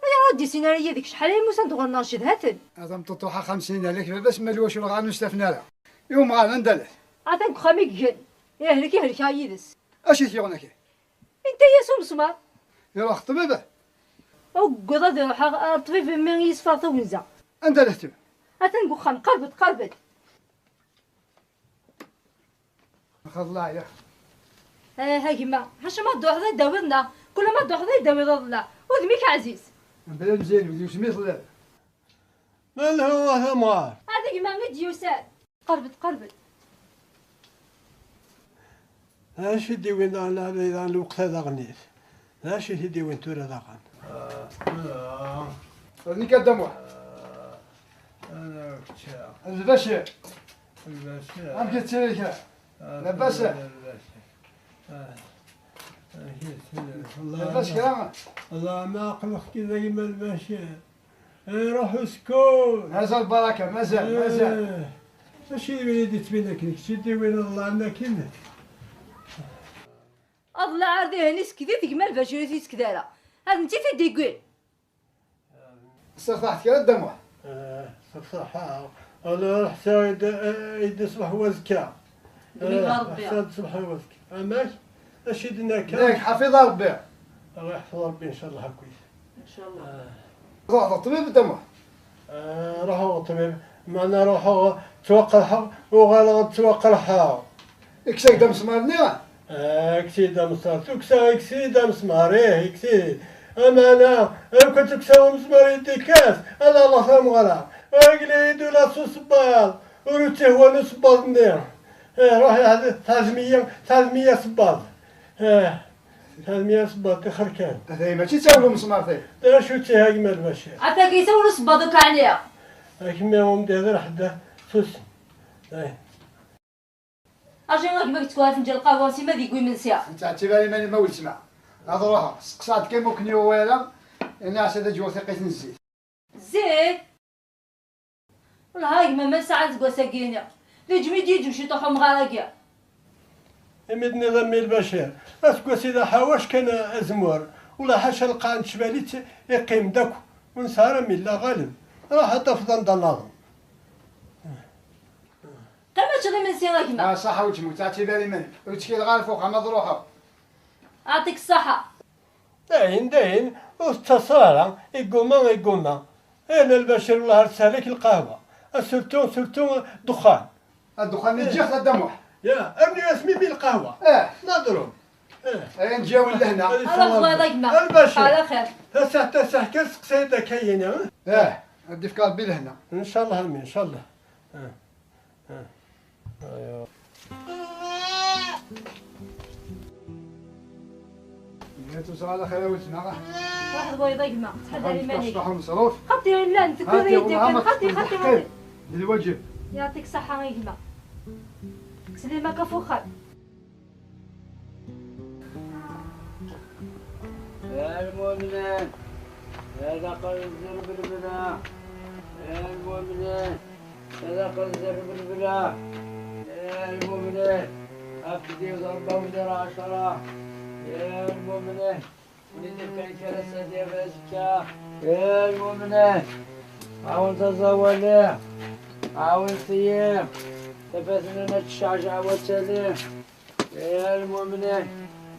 يا ردي سيناريا ديك شحال هي مسند غناشد هاتن هذا مطوحة 50 عليك لاباس مالواش ولا غانو استفنا لها يوم غانا ندلت عطاك خاميك جن يهلك هايدس اشي ثيونك انت يا سمسمار يلا خطبيبه او قضا روح طبيب من يصفى ثونزا اندلت اتنقو خام قربت خذ الله يا هاي ما هاش ما دوح ذا داورنا كل ما دوح ذا داور الله ودميك عزيز بلا مزيان ودي سميت الله من هو ثمار هذيك ما مديوسات قربت اش يدي وين على الوقت هذا غنيت اش يدي وين تورا ذاقن هذني كدموا انا البشير عم كتسيرك لاباس لاباس كلامك الله ما عقلك كذا كيما البشير روح اسكن هذا البركه مازال ماشي وليدي تبينك شدي وين الله عندنا كنا الله عرضي هنيس كذا تجمل بشير تيس كذا هذا انت في ديقول صرحت كذا دموع صرحها انا حتى يدي صبح وزكا حتى صبح وزكا ماش اش يدنا كان ياك حفظ ربي الله يحفظ ربي ان شاء الله كويس ان شاء الله روح للطبيب الدموع روحوا للطبيب معنا روحوا توقع وغلط توقع اكسي دم سمارني اكسي دم سمار اكسي دم سمار اكسي اما انا كنت كساو مسمار يدي كاس انا الله فهم غلا اقلي يدو لا صباط وروتي هو نصباط ندير روح هذا 300 صباط 300 صباط خركان هذا ماشي تساولو مسمار ثاني لا شو تي هاي مال ماشي عطاك يسولو صباطك عليها كيما هم داير حدا سوس اجي راك ما تكون فنجان القهوه سيما ذي من ساعه انت اعتباري ماني ما ولت سمع هذا روحها سقسات كي ممكن يوالا الناس هذا جو ثقيت الزيت زيت والله هاي ما ساعه تقول ساكينه لي جميدي تمشي طوحوا مغارقه امد نظام البشير اسكو سيدا حواش كان ازمور ولا حاشا القان شباليت يقيم داك ونسهر من لا غالب راح تفضل ضناض كما تشغي من سيراك ما صح وتموت اعتباري ماني وتشكي الغال فوق عمد روحها يعطيك الصحه داين واتصال يقوما انا البشير الله رسالك القهوه سرتو دخان الدخان يجي خد دموع يا ابني اسمي بالقهوه نضرب نجاو لهنا على خويا ما البشير على خير تسح كسقسيده كاينه ادي في قلبي لهنا ان شاء الله امين ان شاء الله توصل على خير وتسمع واحد بغى يضيق ما تحدى لي مالك تصبحوا مصروف خطي لا انت كل يديك خطي الواجب. يعطيك الصحة غير يما. سليمة كفوخال. يا المؤمنين هذا قد زر بالبلا. يا المؤمنين هذا قد زر بالبلا. يا المؤمنين أفدي ضربة ودير 10. يا المؤمنين وليدي كان كرسة ديال بازكا. يا المؤمنين عاون تزولي عاون ثياب تفاتنا نتشعشع والتالي. يا المؤمنين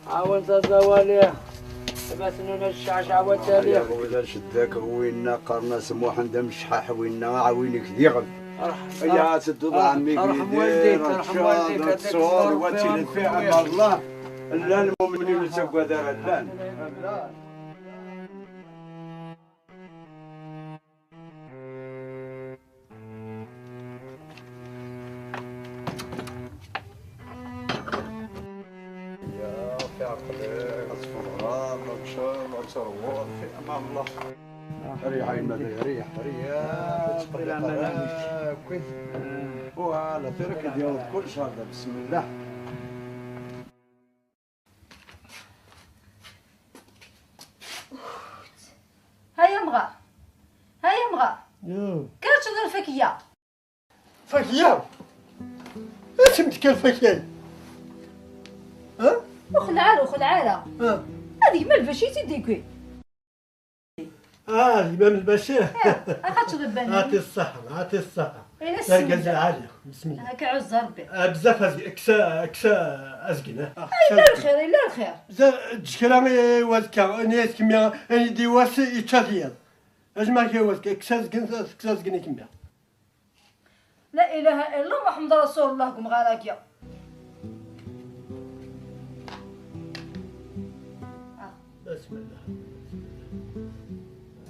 عاون تزولي تفاتنا نتشعشع والتالي. يا خويا شداك وينا قرنا سموح عند مشحاح وينا عاوينك ديغل. يا سدود عمي ارحم والديك ارحم والديك التصور وتيل فيها الله لا المؤمنين سوى دار الله. في عقلك اصفر غرام وتروح في امام الله. ريح المدى ريح ريح كويس. وعلى ترك ديال كل شهر بسم الله. هيا مغا هيا مغا كانت تهضر فكية. فكية؟ اش سميتك الفكية؟ وخلعارة هذيك ما البشيتي ديكوي. الإمام البشير. أخذت غبانة. عطي الصحة عطي الصحة. لا قلت عالية بسم الله. هكا عز ربي. بزاف أكسا أزقنا. لا الخير لا الخير. تشكرا وزكا نيت كمية أني دي واس يتشاديال. أجمع كي وزكا أكسا زقني كمية. لا إله إلا الله محمد رسول الله قم غاراكيا. بسم الله.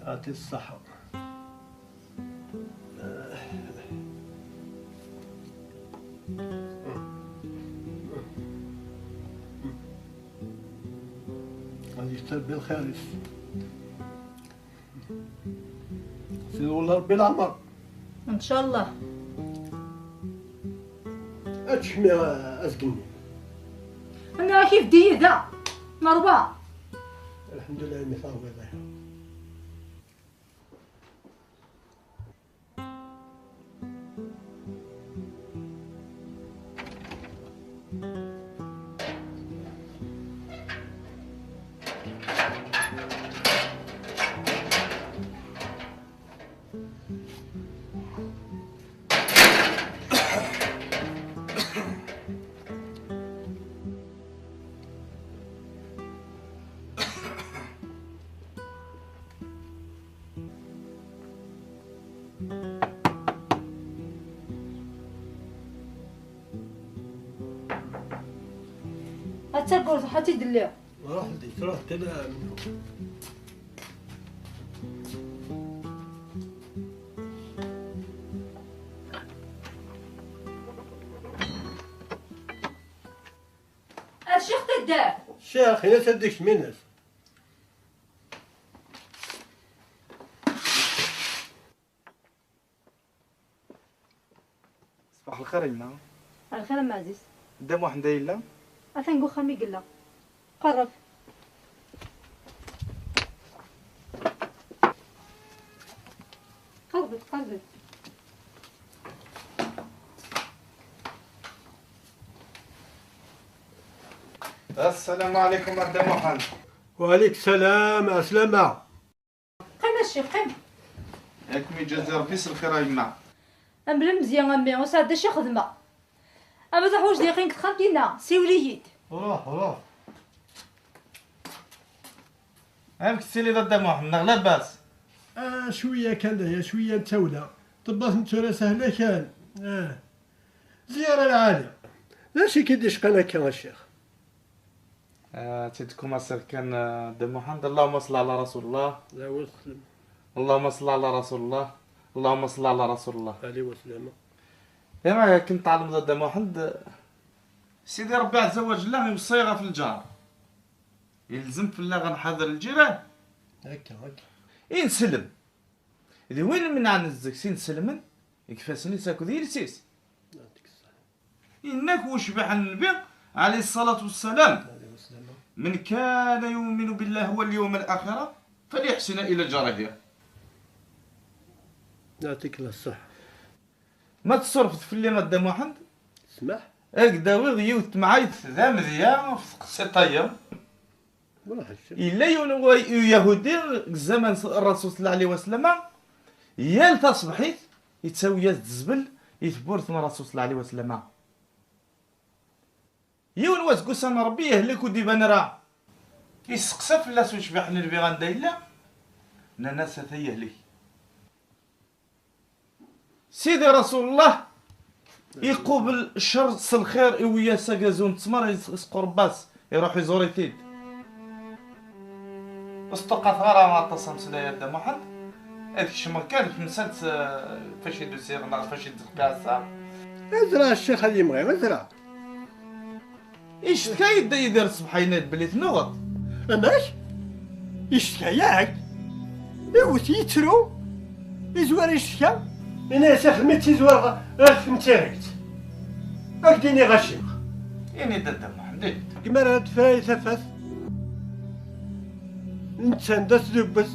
عطي الصحة. غادي يشتر بالخارج. سير والله ربي العمر. إن شاء الله. أتشمي أزقني. أنا كيف دي ذا مروة. الحمد لله المثال الله. هتقول حتى يدليها. راح دي تروح تلا منه. الشيخ تدار. الشيخ هنا تديش منس. صباح الخير يما. الخير ام عزيز. قدام واحد دايلا. أثنقو خمي قلا. قرب. قربت. السلام عليكم قدام واحد. وعليك السلام عسلامة. قيم الشيخ قيم. ياكم يجازي ربي الخير يما. أمبلا مزيان أمي وسعد شي خدمة. أما تحوج ديقين كتخمتينا سيولييد. روح. هاك السيلي ضد محمد لاباس. شوية كان هي شوية متولة. طباس نتورا سهلة كان. زيارة العالية. لا شي كيديش قنا كان الشيخ. تيدكم السر كان د محمد اللهم صل على رسول الله. لا وسلم. اللهم صل على رسول الله. اللهم صل على رسول الله. عليه وسلم. ما كنت تعلم ضد محمد سيدي ربي عز وجل يوصيغا في الجار. يلزم في الله غنحضر الجيران. هكا. ينسلم. إذا وين من عن الزكسين سلمن يكفاسني ساكو ذي رسيس إنك وشبح النبي عليه الصلاة والسلام من كان يؤمن بالله واليوم الآخرة فليحسن إلى جاره. يعطيك الله الصحة. ما تصرفت في اللي قدام واحد اسمح اكداوي غيوت معايث ذا مذيا في قصيطايا إلا يهودي زمن الرسول صلى الله عليه وسلم يال تصبحيت يتساوي ياز الزبل يثبورت من الرسول صلى الله عليه وسلم يون واسكو سان ربي يهلك وديبان راه يسقسى في الله سوشبح نبي غندا إلا ناس يهلك سيدي رسول الله يقوبل الشر الخير ويا ساكازون تسمر يسقر باس يروح يزور يتيد استقى ثغرة ما تصم سلايا دا محد هذيك الشمكان في مسات فاش يدو سيغنا فاش يدو كاسا ازرع الشيخ هذي يبغي ازرع ايش كاين يدير الصبحينات بلي تنوض ماش يشكا ياك يوت يترو يزوار يشكا انا سخمت يزوار فهمتيريت اكديني غشيخ يعني دادا محمد كما راه تفاي ثفث انت ندس دبس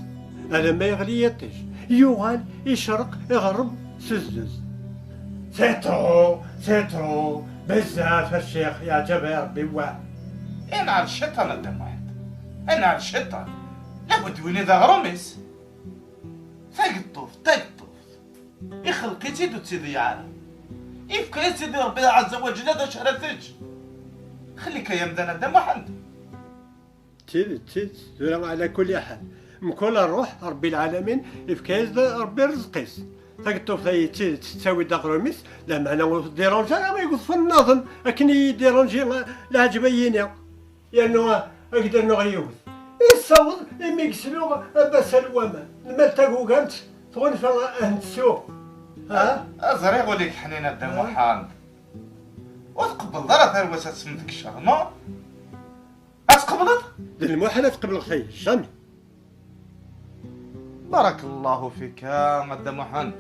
على ما يغلي يطيش يوغال يشرق يغرب سزز سيترو بزاف الشيخ يا جبا ربي واه انا على الشيطان الدم واحد انا على الشيطان لابد وين ذا غرمس تقطف يخلق يتيد وتسيدي عالم يفكر يتيدي ربي عز وجل هذا شرفج خليك يا مدانا الدم واحد تيد على كل حال من كل الروح ربي العالمين يفكاز ربي رزقيس تقطف تساوي داغروميس لا معنى ديرونجي ما يقول في النظم لكن يديرونجي لا عجبيني لانه اقدر نغيوز يصوت يمي يكسلو بس الوما المال تاكو كانت تغنفى اهل السوق ها ازرق وليك حنين الدم وحان وتقبل ضرة ثروسة سمتك الشغمة أتقبلت؟ المحنة تقبل خي الشامي بارك الله فيك يا مدام محمد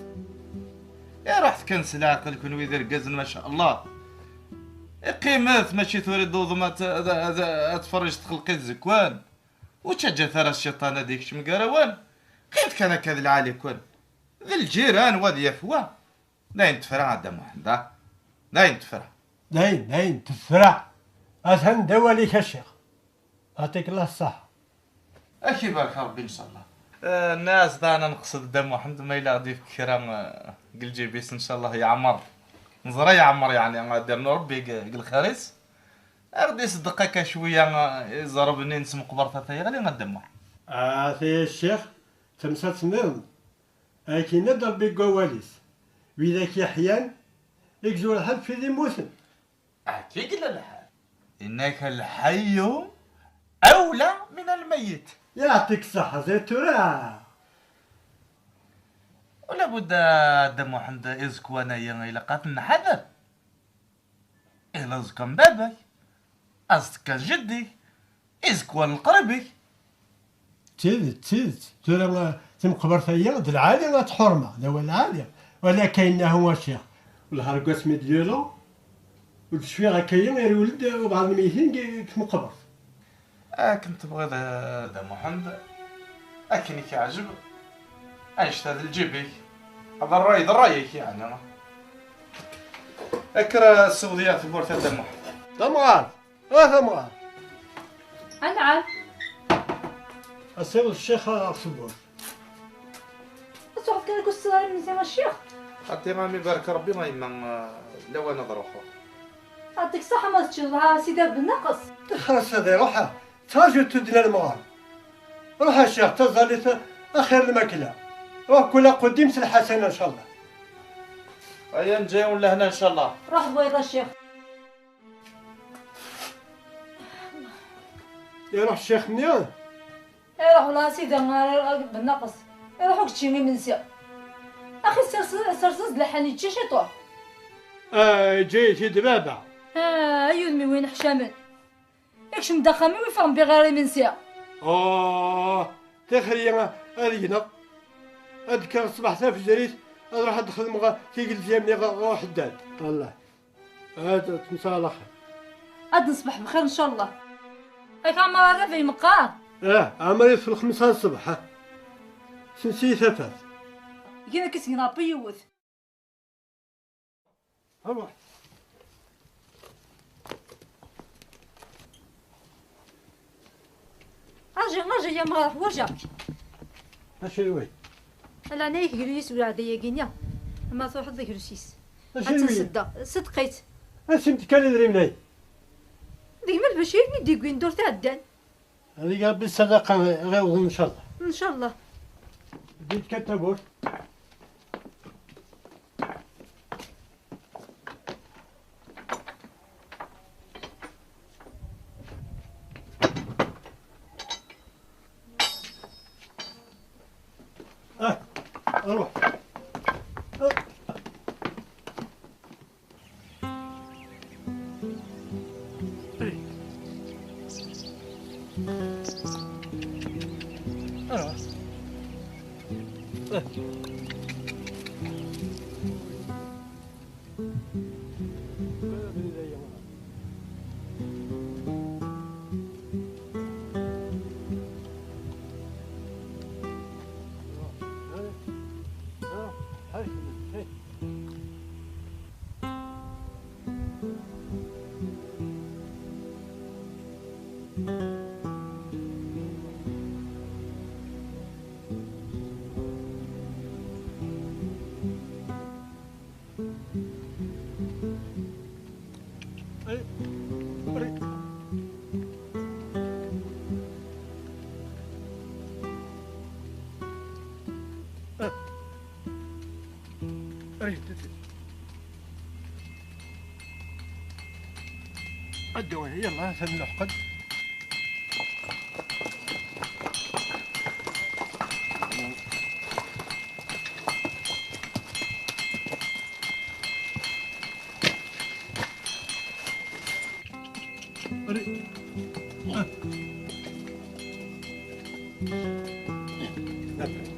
يا رحت كنسل عقلك ونويدير قزن ما شاء الله قيمات ماشي تريد ما تفرج تخلقي الزكوان وتشجع ثرى الشيطان هذيك شمقاروان قيمت كان كذا العالي كون ذي الجيران وادي يفوا داين تفرع مدام محمد داين تفرع داين تفرع أثن دواليك الشيخ يعطيك الله الصحة أخي بارك ربي إن شاء الله الناس دانا نقصد دم محمد ما إلا غادي في كرام قل جيبيس إن شاء الله يعمر نظرة يعمر يعني غادي ربي قل خارس غادي يصدقك شوية يزربني نسم قبرتها تاهي غادي غندمر سي الشيخ تمسات سنين لكن نضرب بقواليس وإذا يحيان يكزو الحد في ذي موسم أكيد الحال إنك الحي أولى من الميت يعطيك الصحة زيتورا ولا بد دم واحد يزكو انايا إلا قاتلنا حذر إلا زكا باباك أزكا جدي يزكو القربي تيد تورا تم قبرت أيا د العالي غتحرمة هو العالي ولا كاين هو الشيخ والهرقو سمي ديالو والشفيغة كاين غير ولد وبعض الميتين كم قبر كنت بغي دا محمد أكني كيعجب عشت هذا الجيبي هذا الرأي ذا رأيك يعني أنا أكره السعودية في بورت دا محمد ثمغار ثمغار نعم أصير الشيخ أصبر أصبر كان الصغير من زمان الشيخ حتى مامي بارك ربي ما يما لو أنا ظروفه يعطيك الصحة ما تشوفها سيدي بالنقص خلاص هذه روحها تاجو تدنا المغار روح يا شيخ تظل أخير الماكلة روح كل قديم الحسنة إن شاء الله أيام جاي ولا هنا إن شاء الله روح بويض الشيخ يروح الشيخ منين؟ يروح ولا سيدي بالنقص يروحوا كتشيمي من سيا أخي سرسز لحاني تشي شطوح جيتي دبابة يلمي وين حشامن يكش مدخمي ويفهم بغيري من سيا تخلي أدينا أذكر صباح في الجريس راح ادخل كي قلت يمني غا حداد والله هذا تمسى على خير عاد نصبح بخير ان شاء الله. هاك عمر في المقار. عمري في الخمسة الصبح سنسي ثفات كينا كيسكينا بيوث. أروح اجي يا مرح وجهك. اشي وي لا نايك جليس ولا عادية كينيا ما تروح تذكر شيس. اشي وي صدقيت. اسمت كان يدري مني ديما البشير ندي كوين دور تعدان. هذه قال بالصدقة غير ان شاء الله. ان شاء الله. بديت كتبور اروح الدواء يلا سنلحقد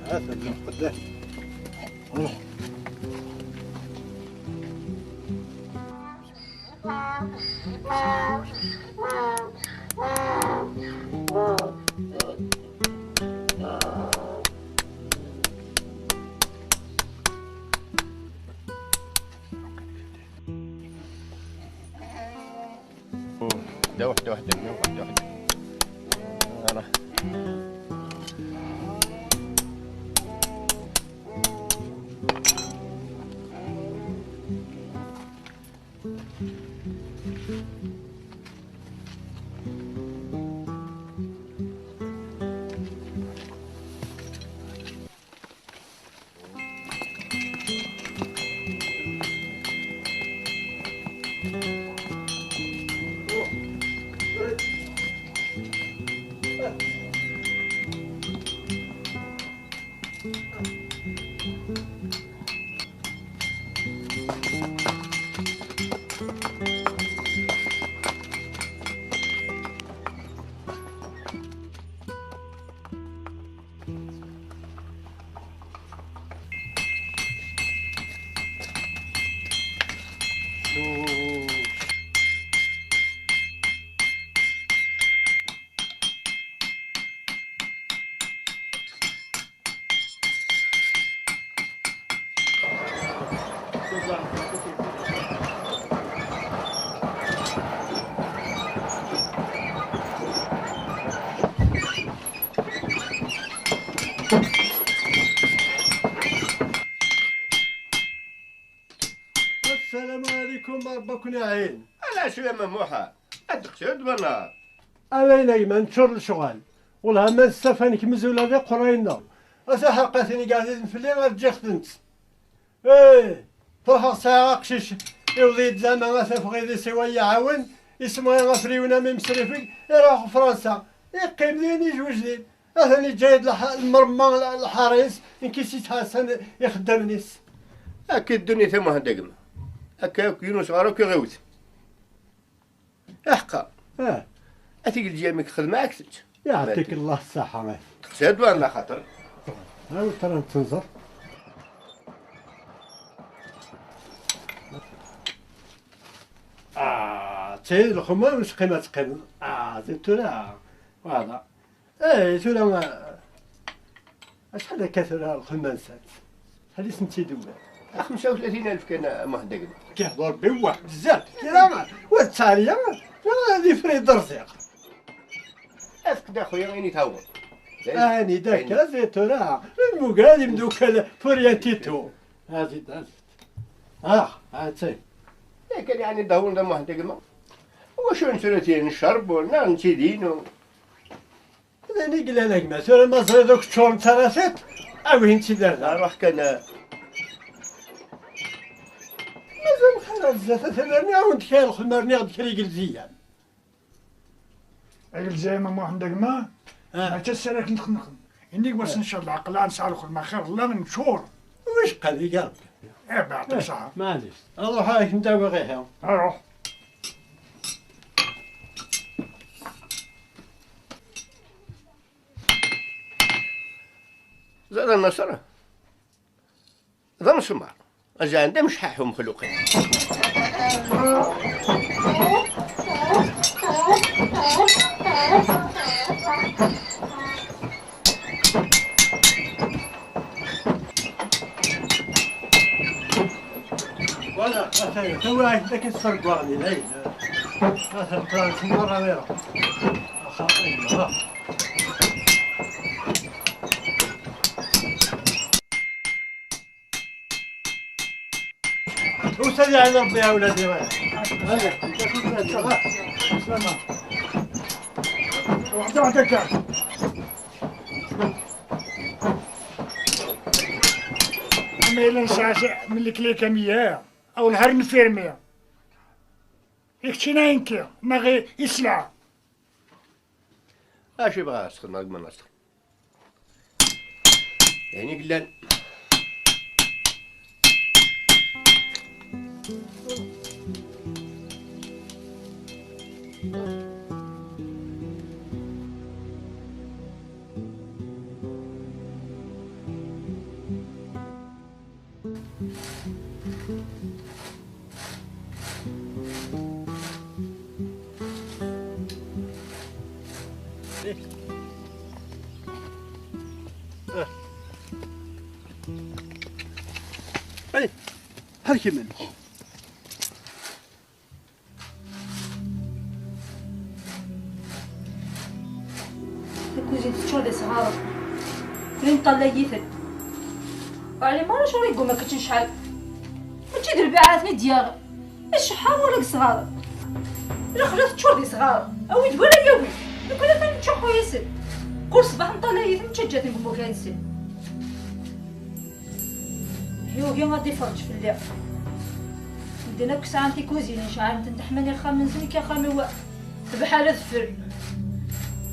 هذا نلحقد واحدة أنا السلام عليكم ربكم يا عين. على شو يا مموحة؟ الدقشد ولا؟ أنا نايمة نشر الشغل والله ما نستفانك مزولة ذي قرينا أسا حلقتني قاعدين في الليل غتجي خدمت إيه فرحة ساعة قشيش يوضيد زعما غتفغي ذي سوا يعاون يسمى غفريونا من مسرفي يروح فرنسا يقيم ذين يجوج ذين أثني جايد المرمى الحريص إنكيسيت حسن يخدم نيس أكيد الدنيا ثم هندقمة أكا يونس غاروك يغوت أحقا أتيك الجيامك خدمة أكسج يعطيك الله الصحة تقصد ولا خاطر هاو ترى تنظر سيد الخمام مش قيمة تقيم زيد ترى هذا ترى شحال كثر الخماسات هذه سنتي دوله 35,000 كان محدق كيهضر بواحد بزاف كلام والتالية هذه فريد رزيق اسك دا خويا غيني تهور اني داك زيد ترى المقادي مدوك فريانتيتو هذه هاتي كان يعني دهون دا محدق ما واش نسرتين الشرب ولا نتيدين انا قال لك مثلا ما صار دوك الشورم ثلاثات اوين انت دار روح كان مازال خلاص زات ثمرني عاود كان الخمرني عاد كري قلزيان زي ما عندك ما تسالك نخنخن اني بس ان شاء الله عقلان سالخ ما خير الله من شهور واش قال لي قلبك بعطيك صحه معليش اروح هاك نداوي غير اروح زاد النصر ذا مسمار أجا عندهم شحاحهم مخلوقين ولا تو ذاك السرقاني ليل هذا طلعت مرة غيره خاطئ وسلي على ربي يا ولادي هلا سلامة وحدة وحدك ما إلا نساسع من الكليكة مياه أو الهرن فيرمية يكتشينا ينكي ما غي يسلع اشي بغا اسخن ما نسخن يعني قلان اي هركي منه كوزين تشور دي صغار فين طلع يثل وعلي ما شو يقول ما كنتش شحال وتجي دربعاتني ديال الشحال ولا صغار لا خلات تشور دي صغار او ولا يوي كل فين نشوفو ياسر كل صباح نطلع يثل تشجات نقول كنسي هي غادي فرج في اللعب بدينا كسانتي كوزين شحال تنتحمل خامن زنك يا خامي هو بحال الفر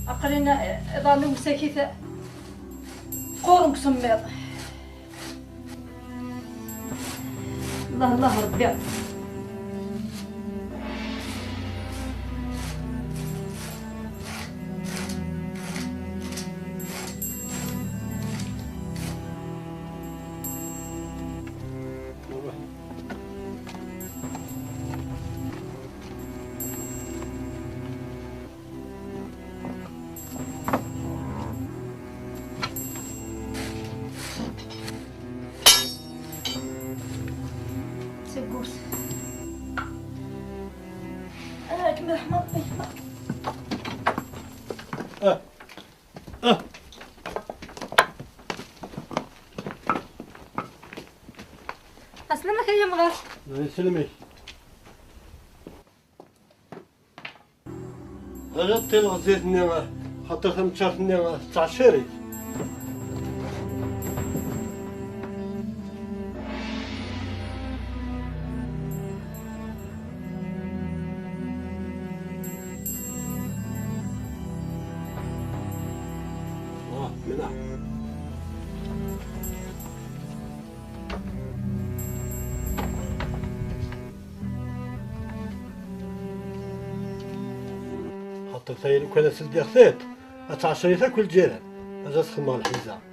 أقلنا إضاني مساكيثة قورنك سميط الله الله ربي أسلمك يا مغار يسلمك هذا طلع زيتني حتى خمسة تاع شري منع حتى تخيل كان سلدي خثيت اتعشري تاكل جيران هذا تخمر الحزام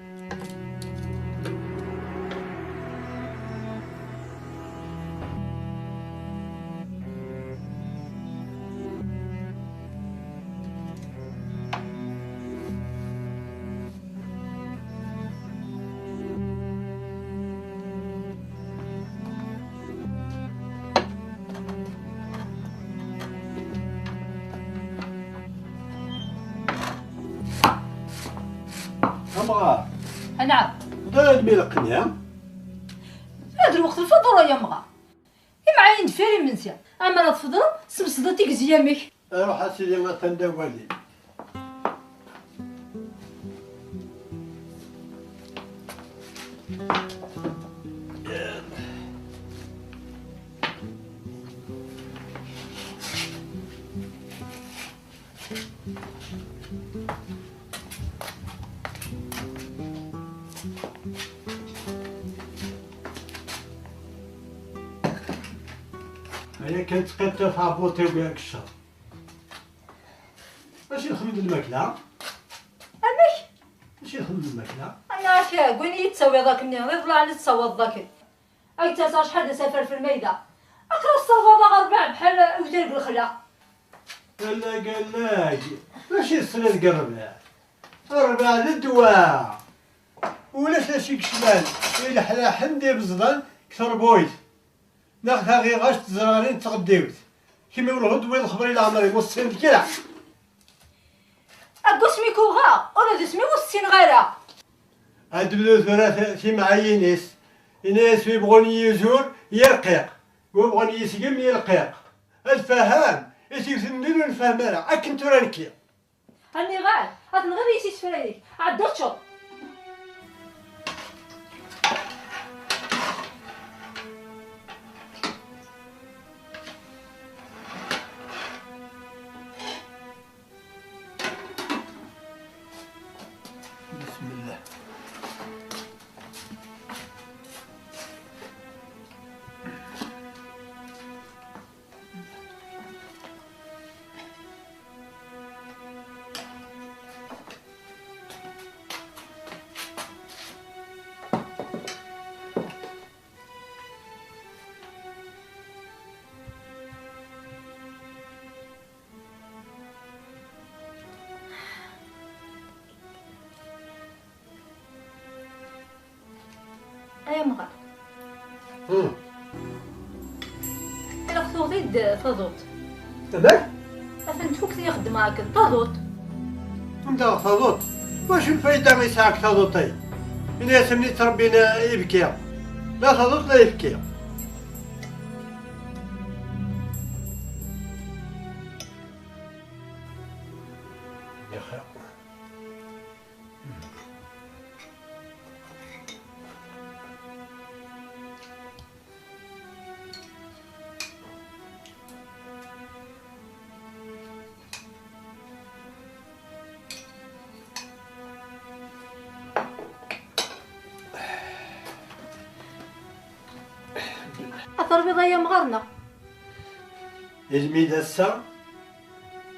نعم. هذا الملقني هذا الوقت الفضل يا مغا. معاين دفيري منسيا. اما لا تفضل سمسدتك زيامك. روح اسيدي ما تندولي. هي كانت قطة في عبوطي وياك الشهر. ماشي نخدم الماكلة. امك؟ ماشي نخدم الماكلة. انا فيها قولي تسوي ذاك النهار يطلع لي تصوت ذاك. اي تسع شحال سافر في الميدان. اقرا الصفاضة غرباع بحال وتير بالخلا. لا قال لك ماشي السنة قربها. ربع للدواء. ولا شي كشمال إلا حلا حمدي بزدان كثر بويت. ناخذها غير غاش تزرارين تغديوت. كيما يقولوا دوين الخبر إلى عمري موسين الكلع. أقول سميكو غا ولا دو سميكو السين غيرها. هاد بلو ثلاثة في معاينيس. الناس يبغون يزور يرقيق ويبغون يسقم يرقيق. الفهام يسندون الفهم أنا أكن ترانكي. هاني غال هاد نغير يسيس فريديك عدوت شو. بسم الله. أي مغا. إلا خصوصي تضوط. تمام؟ أفن تفوك يخدم هاك تضوط. أنت تضوط. واش الفايدة ما يساعك تضوطي؟ الناس ملي تربينا يبكي. لا تضوط لا يبكي. يا خير. التربيضة هي مغرنا. الميدا السا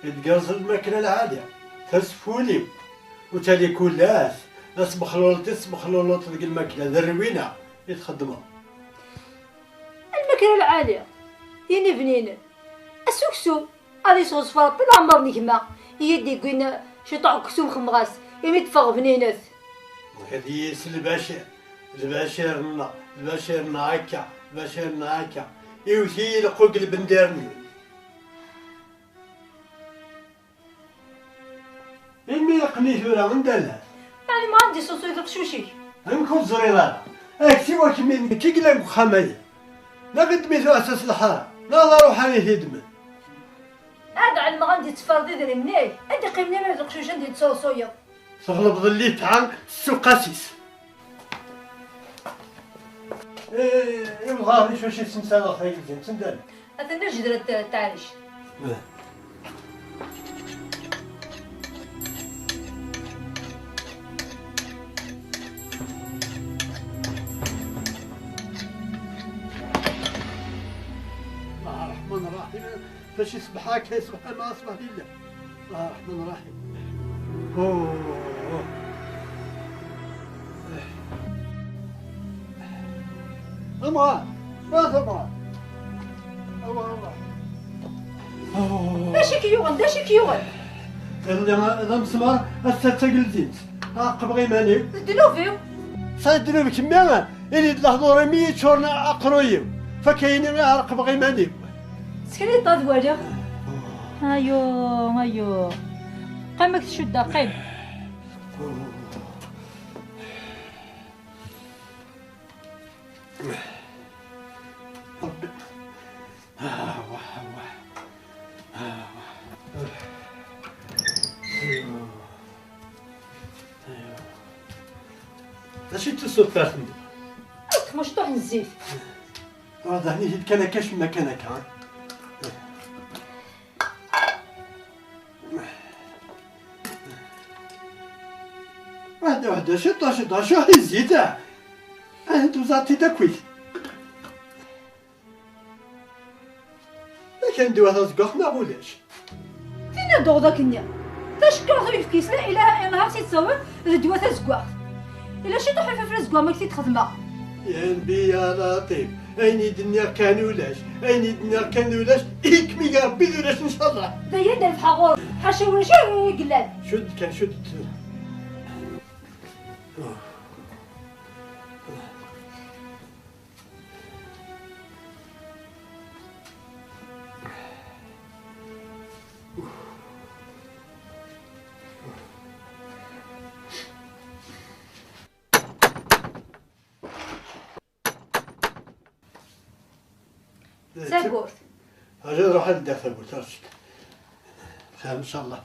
يتقرص الماكلة العادية تسفولي وتالي كلاس نسبخ لولو تلقى الماكلة ذروينة يتخدمها. الماكلة العالية يني بنينة السكسو غادي يصوص فرط طلع عمرني كما يدي كوين شي طاع كسوم خمغاس يمي تفغ بنينات. هذه البشيرنا هكا يوثي لقوق البندرني. إمي يقني ثورة من دلها. يعني ما عندي صوصو يدق شوشي. نكون زريرة. أكسي وكمين كيقلق خمية. لا قد ميثو أساس الحارة. لا روح عليه يدمن. هذا على ما غندي تفردي دري مني. أنت قيمني ما يدق شوش عندي تصوصويا. تغلب ظلي تعال السوقاسيس. يبغى لي شوشي سمسانة خير زين سندان. أثنى جدرة تعالج. الرحمن الرحيم باش يصبح هكا يصبح ما أصبح لله. الله الرحمن الرحيم. أمان ما ثمان. داشي كيوغن داشي كيوغن. إذا مسمار الستة قلتيت. أقبغي ماني. دلوفيو. صيدلو كمية اللي تلاحظوا 100 شهور أقرويو فكاينين أقبغي ماني. سكري طاد وجه. أيو قامك تشد قيم. اش تصوت فاتني مشطوح الزيت هذا هني هيد كان كاش مكانك ها واحدة شطة شو هي الزيتة انتو زعتي دا كويس كان دو هذا زقاق ما غولاش فين ندوغ داك النيا تشكر غير في كيس لا اله الا هاك تصور الدواء تاع زقاق الا شي طوح في الزقاق ما كنتي تخدمها يا نبي يا لطيف اين الدنيا كان ولاش اين الدنيا كان ولاش يكمي يا ربي ولاش ان شاء الله داير دار فحاغور حاشا ولا شي قلال شد كان شد ثابوت اجي نروح لدا ثابوت راسك خير ان شاء الله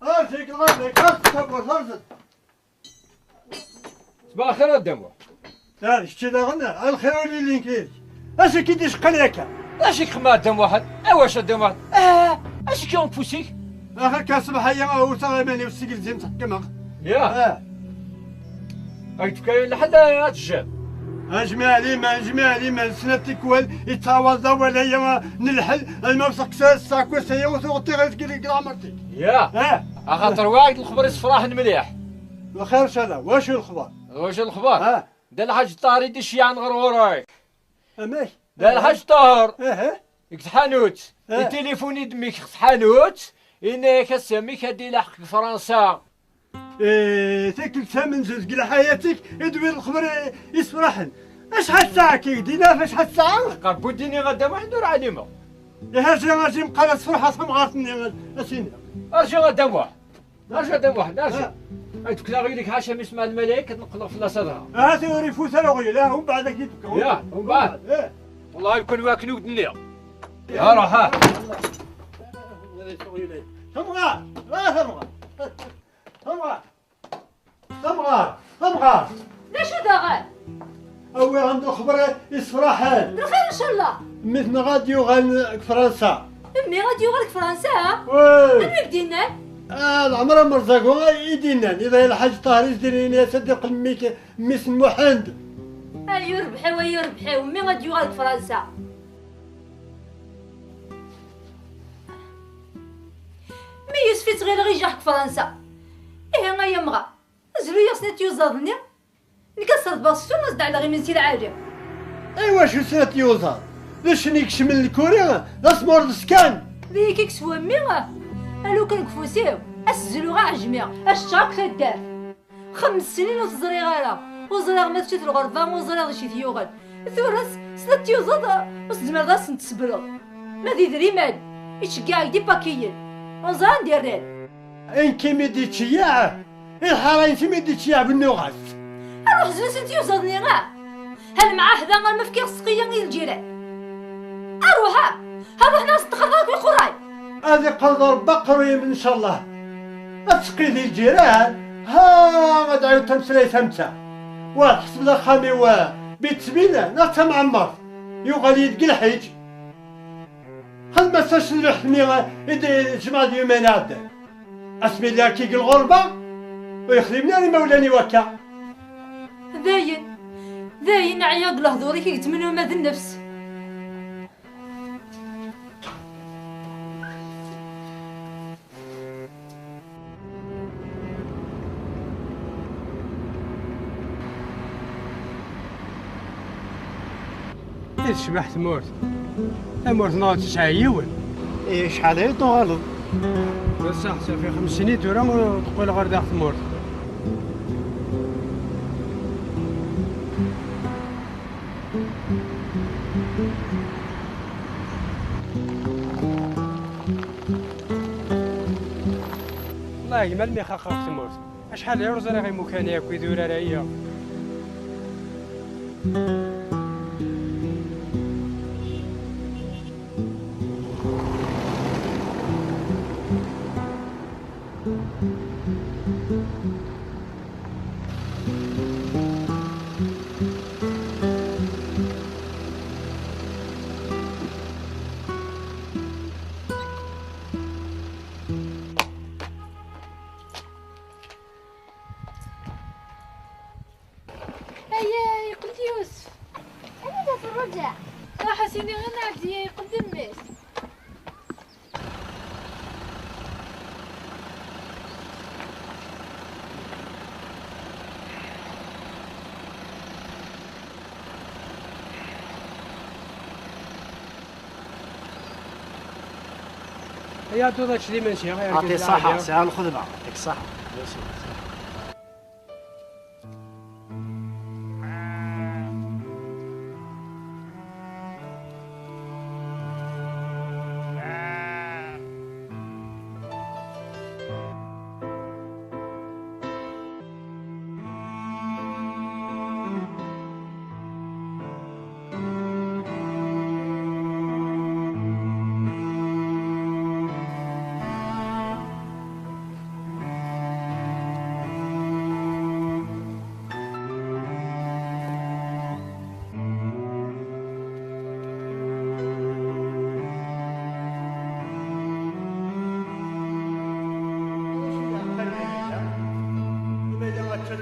هاتيك غاديك هات ثابوت هات صباح الخير الدموع لا شتي لا غنى الخير اللي كاين اش كيديش قليك اشي خما دم واحد واش دم واحد اشي كيون بوسيك اخر كاصبح هيا وصايماني والسجل زين تحكمها يا هاك تفكرين لحد تجاب اجمالي ما سنتك يتعوض ولا هي نلحل الموسق ساكو سيا وثوتي غير تقول عمرتي يا خاطر واحد الخبر يصفراح مليح وخير ان شاء الله واش الخبر دا الحاج طاهر يدي شي عن غرورك اماي دا الحاج طاهر حانوت التليفون يدميك حانوت انك اسميك هدي لحق فرنسا تاكل ثمن زوج كلا حياتك يدوي الخبر يسفرحن اشحال ساعة كيدينا فاش حال ساعة قربو ديني غدا ما ندور عليما هاجي غادي نبقى نصفر حسب غارتني اسيني ارجع غدا واحد ارجع انت كلا غيرك حاشا يسمع الملاك تنقلق في صدرها هاتي وريفو ثلوغي لا هم بعد كي تبكوا يا هم بعد والله يكون واكلوا الدنيا يا روح ثمغار ليش داغال هو عنده خبر يصفرحان بالخير ان شاء الله مثل غاديو غان فرنسا امي غاديو غير فرنسا وي انا بدينا العمر مرزاقو يدينا اذا الحاج طاهر يديرين يا صديق ميك ميس محمد يربحي ومي غاديو غير فرنسا مي يوسفي صغير غير جاك فرنسا ايه غا يمغا زلو ياسنت يوزادني نكسر باصتو نزد على غير من سير عاجب ايوا شو سنت يوزاد ليش نيكش من الكوريا لاسمور السكان ذيك يكسوا ميغا الو كان كفوسيو اسزلو غا عجميغ اشاك خدار 5 سنين وتزري غالا وزريغ ما تشوف الغربه وزريغ شي ثيوغل ثورس سنت يوزاد وسدمر راس نتسبرو ما دي دريمال يشكاع دي باكيين ونزان ديرال ان كيمي دي تشياع الحراين في ميدي تشياع بالنغاس اروح زلس انت يوزادني غا هل معاه هذا غا المفكير السقيه غير الجيران اروح ناس تخرج في قراي هذه قدر بقري ان شاء الله اسقي لي الجيران ها ما دعيو تمسلي ثمسه وحسب ذا خامي بيت سبيله ناس معمر يغالي يدقي الحيج هل ما ساش نلحني يدي جماعة يومين عدى اسمي الله كيق الغربة ويخدمني انا مولاني وكا ذاين عياق لهضوري كي يتمنوا ماذا النفس تشبح ثمورت نوض تسعيون شحال هي طوالد بصح صافي 5 سنين تورا تقول غير داخل ثمورت والله ما الميخا خاف تموت شحال يرز راه غيمكان ياكل يدور راهي حسيني غير نعدي يقدم ميس يا دو داكشي اللي ماشي غير يعطي الصحة ساعة الخدمة يعطيك الصحة ماشي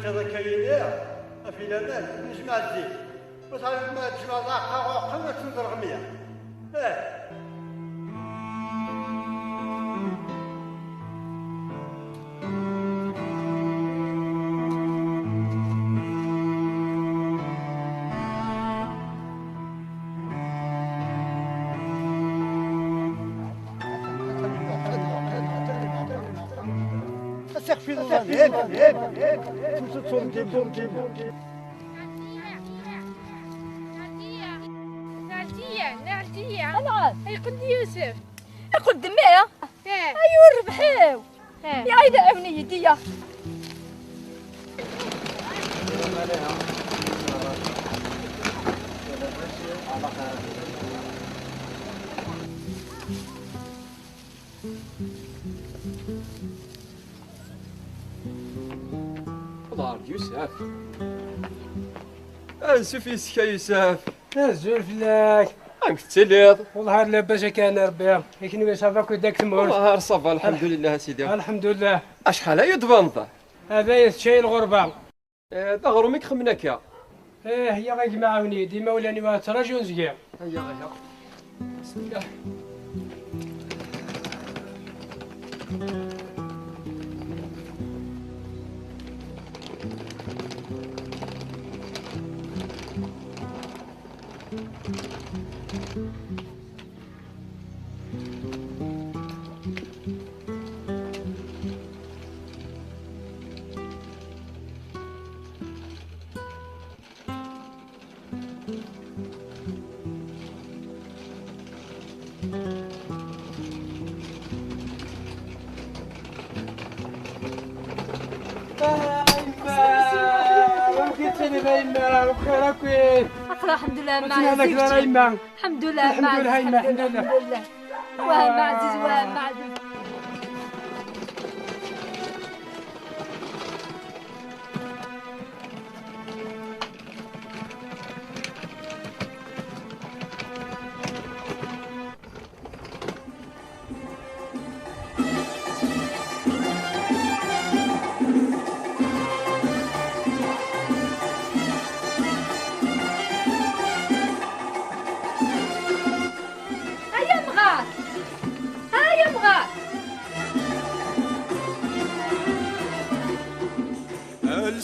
هذا كاين في لاباس نجمع الزيت وصافي ما تجمع لاقه وقمه تنضر غميه استغفر الله نعدية أنا يقد يوسف يقد معايا أيوا ربحيو يا عيدا عاوني يديا دار يوسف انسف يسكا يوسف نزول فلاك انك تليض والله لاباس كان ربي يكني صافاك وداك تمر والله صافا الحمد لله سيدي الحمد لله اشحال يدبنض هذا يشي الغربه دا غرومك خمنك يا هي غيجمعوني ديما ولاني واتراجون زكيا هيا هيا بسم الله بخيرك وين؟ الحمد لله ما عزيزك الحمد لله الحمد لله وهم عزيز وهم عزيز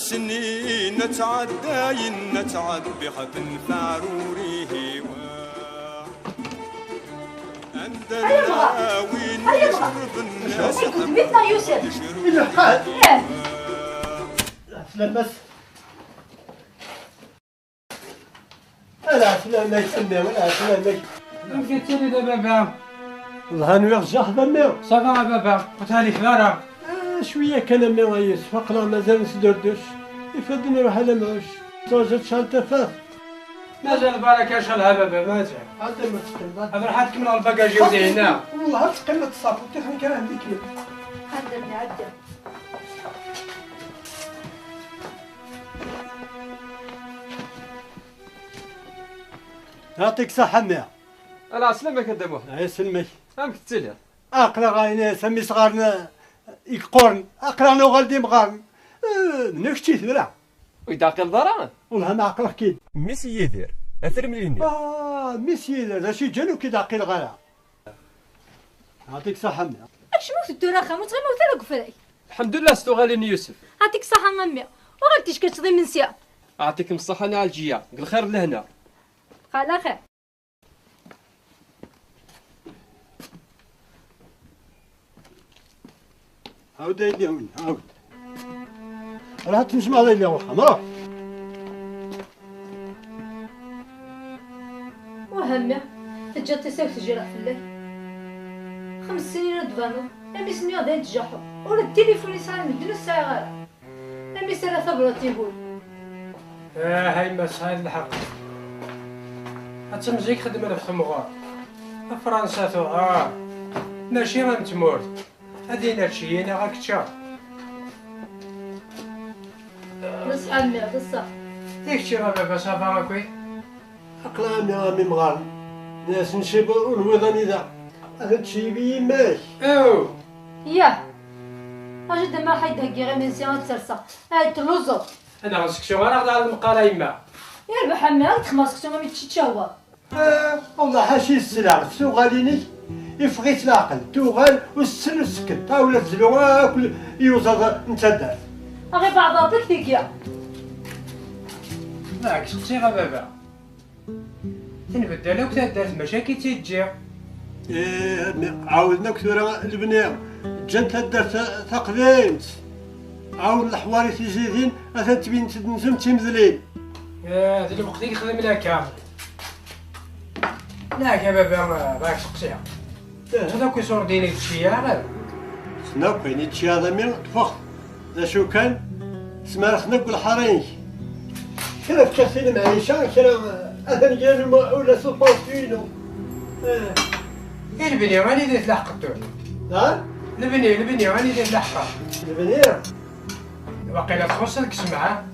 السنين نتعدى نتعد بحفن فعروريه أندلنا وين يشرب الناس بيتنا يوسف لبس انا فلان ما يسمى ولا فلان ما قلت لي دابا بابا والله انا يرجع بابا صافا بابا قلت لك لا شوية كان ما يوسف أقرأ مازال نسدردش يفضل نروح على معوش توجد شالته فات مازال بركة شالها بابا مازال هذا ما تقلب هذا راح تكمل الباكاج ودي هنا والله تقلب الصافي تخلي كان عندك عدى عدى يعطيك صحة مية. أنا أسلمك قدام واحد. يسلمك. أمك تسلم. أقرأ غاينا سمي صغارنا يقرن أقرأ لو غالدي مغارن نكتي ثورة. وإذا قل ضران. والله ما عقله كيد. ميسي يدير أثر مليني. ميسي يدير هاشي جانو كي داقي الغلا. يعطيك صحة مية. أكش موت الدورة خامو تغير موت لك فراي. الحمد لله ستوغاليني يوسف. يعطيك صحة مامي. وغلتيش كتضي من سيا. أعطيكم الصحة أنا الجية. قل خير لهنا. خلا خير. عاود يديهم عاود. راه تنجمع لي واخا مرة. وهمي تجات تساوي تجرح في الليل 5 سنين دفانو امي سمي غادي نتجحو ولا التليفون يسال مدير الساعه غير امي سالا ثبرة تيقول هاي مسائل الحق هتمزيك خدمة في خمغار فرنسا تو ماشي غنتمور هادي هادشي انا غاك تشا بس عمي هذا الصح ديك شي راه بابا صافا هاكوي أقلام يا أمي مغارن ناس نشيب والوضن إذا هذا تشيبي ماش ياه اجد ما حيد هكي غير من سيان ترسا هاي تلوزو انا غنسكتو غير غدا على المقالة يما يا ربح عمي غادي تخماسكتو ما تشتشاوا والله حاشي السلع سوغاليني يفغيت العقل توغال والسن السكت ولا تزلو كل يوزا نتدار غير بعض فيك يا معك سقسي غا بابا تنبدلو كتدارت مشاكل تيجي عاودنا كثيرا البناء جنت دارت تقديمت عاود الحواري تيزيدين اثا تبين تنزم تمذلين هذا الوقت اللي يخدم لها كامل لا يا بابا راك سقسيها هذا كيصور ديني الشيا غير سناك بيني تشي هذا من تفخ ذا شو كان سما خنق بالحرين كذا في شخصين المعيشة كذا أثن جانو ولا سوباستينو البنية غادي يدير تلحق الدول ها؟ البنية غادي يدير تلحقها البنية باقي لا تخصك سمعة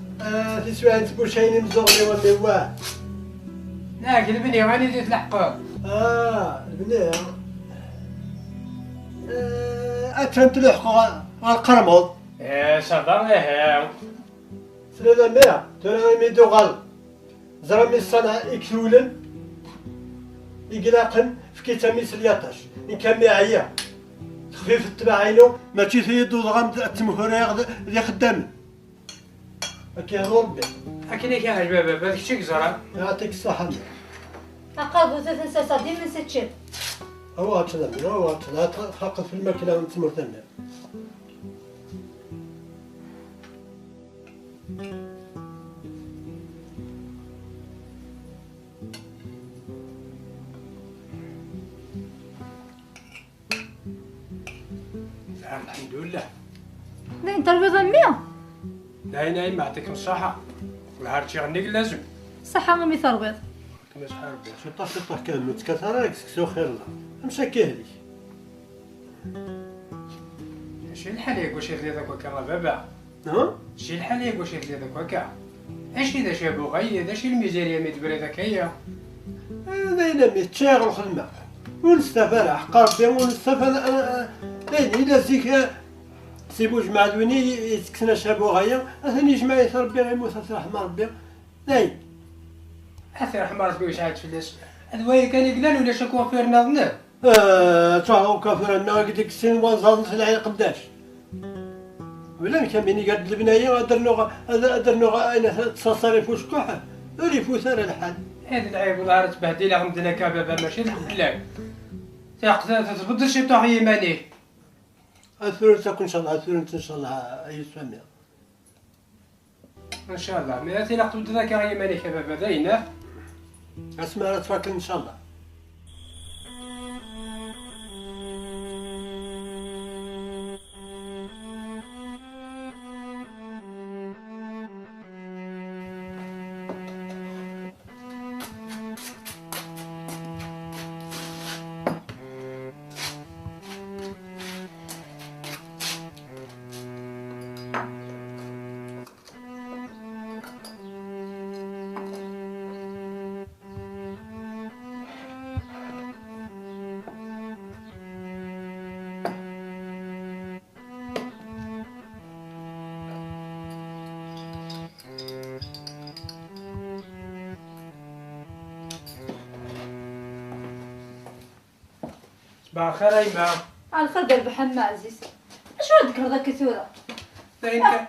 تسوى انت بوشيني مزورني ولا واه لا البنية غادي يدير تلحقها البنية أتفهم تلحقوا القرمض صافا ثلاثة مئة ثلاثة مئة دوغال زرامي الصنع إكتولا إقلاقا في كتامي سلياطاش إن كان معايا تخفيف التباعينو ماشي تيدو ضغام التمهوري ذي خدام هاكي هضو ربي هاكي ليك يا بابا هذاك الشيء كزرا يعطيك الصحة أقابو تنسى صديق من ستشير هو هاتشنا هو هاتشنا تحقق في الماكينة ونتمر ثانية الحمد لله لا انت البيضة مية لا نايم يعطيكم الصحة نهار تيغنيك لازم صحة مامي تربيض كما شحال بيا شطح كامل تكثر سكسو خير الله امشي كيهلي شي الحال واش يدير ذاك وكا بابا شي الحال واش يدير ذاك وكا اش اذا شابو غي اذا شي الميزانية متبري ذاك هي هذا ينمي تشاغل الخدمة ونستفاد حق ربي ونستفاد إلا زيك سيبو جماعة دويني يتكسنا شابو غايا أثني جماعة ربي غيموت رحمة ربي ناي أثي رحمة ربي واش عاد فلاس هذا كان يقلان ولا شا كوافير ناضنا تعرفوا كوافير ناضنا قد السن وانزال في العين قداش ولا كان بيني قد البناية أدرنوغا أين تصاصري فوش كوحة ولي فوثار الحال هذا العيب والله تبهديلة غمدنا كبابا ماشي الحلاك تتبدل شي طاح يماني الثلث ان شاء الله الثلث ان شاء الله اي سامي ان شاء الله مي لا قلت ذاك غير مالك بابا داينه اسمع لا تفكر ان شاء الله صباح الخير ايما. على الخير ديال بحال ما عزيز. اش ودك هذاك كثوره؟ داين كان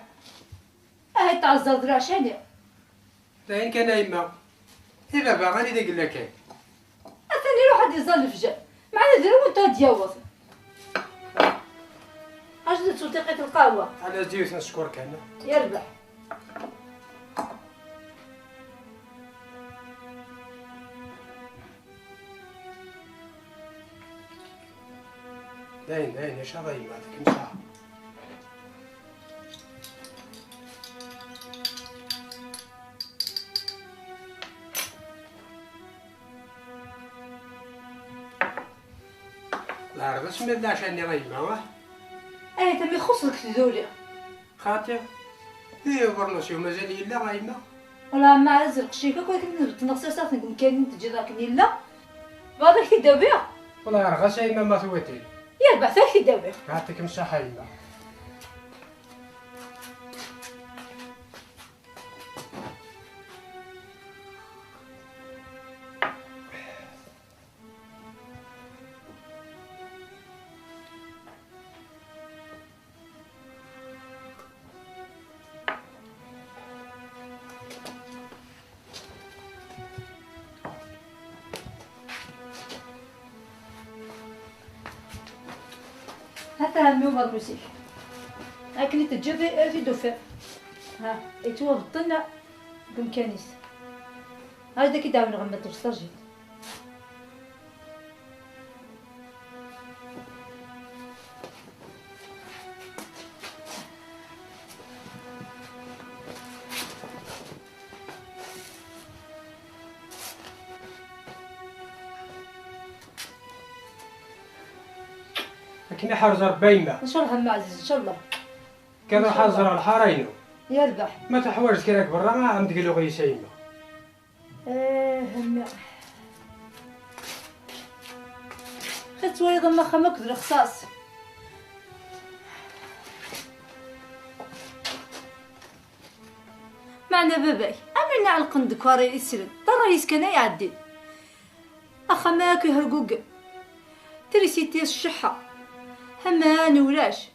هاي تاع الزرد راه شاني. داين كان ايما. الا باغاني داك لا كاين. اثني روح هادي الزر الفجر. معنا ديرو وانت تجاوز. اش درت تلقيت القهوه؟ على زيوت نشكرك انا. يربح. داين اش هذا ايما هذيك مساحه. لا راه باش ما بداش عندي ايما واه. انت ما يخصك تدولي. خاطر ايه برنوسي ومازال يلا ايما. ولا ما عزل قشيكه كنت نغسل نقول كاين تجي ذاك لا. بعدك تداوي. والله راه غاس ايما ما ثوتي. يربح فيك تداوي. يعطيك مساحه ايما. حتى همي وبرمسيك لكن تجيبي في دوفاء ها ايتوا بطلنا بامكانيس هذا كي داون غمض الصرجي لكن حرز ربيما ان شاء الله هم عزيز ان شاء الله كان حرزر الحارينو يربح ما تحوالش كراك برا ما عم تقولوا غير سايمه هم خدت وليد ما خمك ذر خصاص معنا باباي امنا على القندك ورا يسرد الرئيس كان يعدي اخا ماك يهرقوق تريسيتي الشحه همان ولاش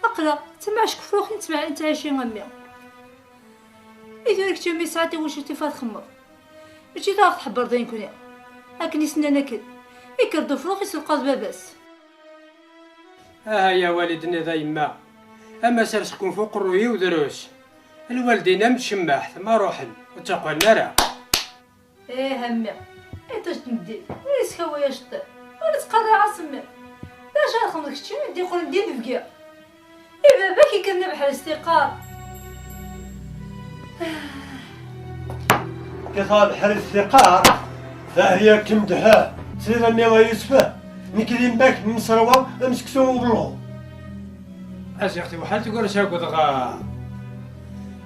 اقرا تسمعش كفروخ نسمع انت عايشين غمي اذا كنتي ساعتي واش تفاد خمر ماشي تاخذ حبر دين كونيا لكن يسنانا كد يكردو فروخ يسلقوا باباس يا والدنا ذا يما اما سالس كون فوق الروي ودروس الوالدين متشماح ما روحن وتقوى النار همي انت اش تمدي ويس هوايا شطر ولا تقرا عاصمي لاش خمرك شتي ندي قول ندير فكيا بابا كي كنا بحال الاستيقاظ كطاب حال الاستيقاظ فهي كمدها سير ميلا يوسف نكلم باك من مصروه امسكتو بالله اسي اختي وحال تقول شاكو دغا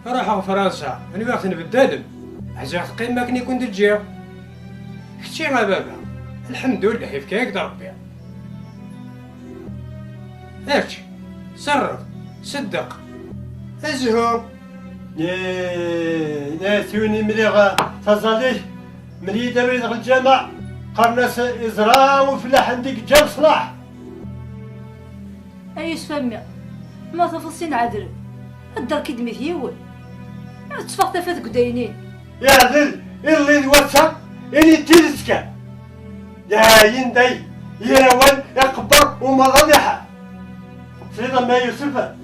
راح فرنسا انا وقت نبدل حاجه قيمه كني كنت تجي اختي مع بابا الحمد لله يفكاك ربي هاك صرف صدق ازهو ناسوني ملي تزاليش ملي دابا يدخل الجامع قرناس ازرا وفلاح عندك جاب صلاح ايش فهمي ما تفصين عدل الدار كدمي هيول تفاق تفات قداينين يا ذل اللي دواتها اللي تلسكا داين داي يروان يقبر ومغادحة سيدا ما يوسف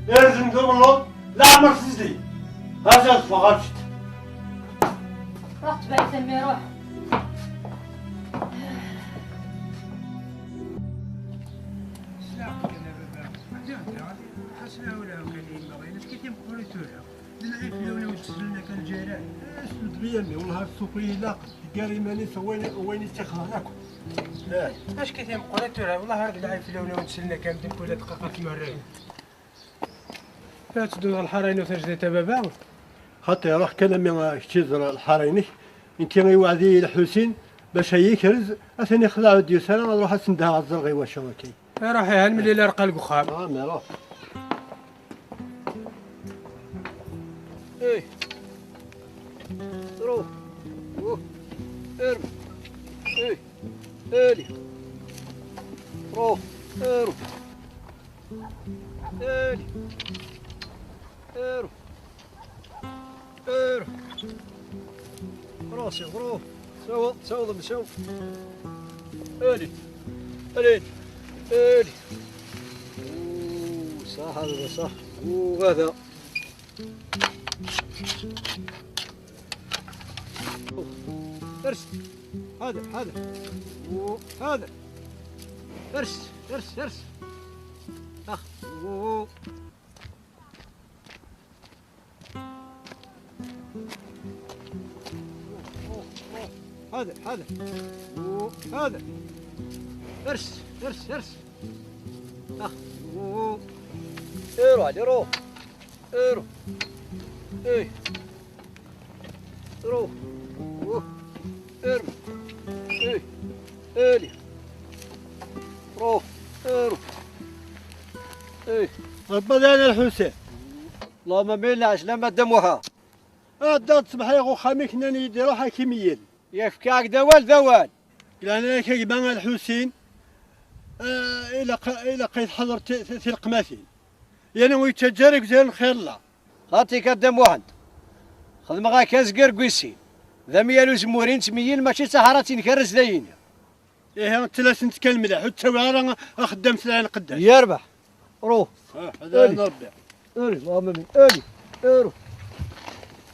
يرزم دولو لا عمر سيدي هذا فغرشت رحت بعيد سمي روح والله السوقي لا قاري ماني وين استخلاصكم اش كيتم قريتو والله هاد العيب في لونه ونسلنا كامل كل دقيقه كيما الراي لا تدوز الحرين وتجدي تبابا حتى يروح كلام شتيزر الحريني ان كان يوعدي الحسين باش يكرز اثني خلاو ديو سلام نروح اسندها على الزرغي واش هو كي روحي هالملي لا رقا القخام ما روح ايه روح ارم ايه الي روح روح روح روح راسي روح سووا ضم سو الي الي الي صح هذا صح وهذا ارس هذا هذا ارس ارس ارس اخ هذا هذا ارس ارس ارس اخ ايرو علي روح ايرو ايه روح ايرو ايه الي روح ايرو ايه بدانا الحسين اللهم ميلنا عشنا ما دموها هذا تصبح يا خامي كنا نديرو حكيميين يفكاك دوال دوال لأن كيبان الحسين إلى قيد حضر في القماثين يعني ويتجارك زين خير الله خاطي كدم واحد خدم غا كازقر قويسين ذا ميالو زمورين تميين ماشي سهراتين كرز داين إيه أنت لا تتكلم مليح وتسوي أخدم سلعة قداش يربح روح هذا نربح الي اللهم من الي روح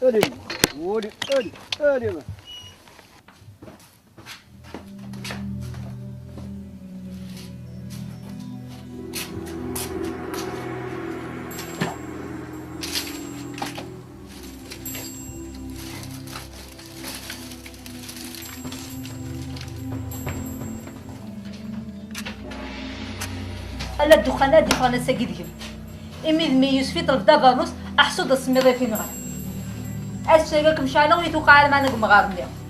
الي ولي الي ألا الدخانات دخانات ساكيدهم إمي ذمي يوسفي طلب دافانوس أحسود السميضي في نغر أشتاقك مشانا ويتوقع على معنا مغاربني اف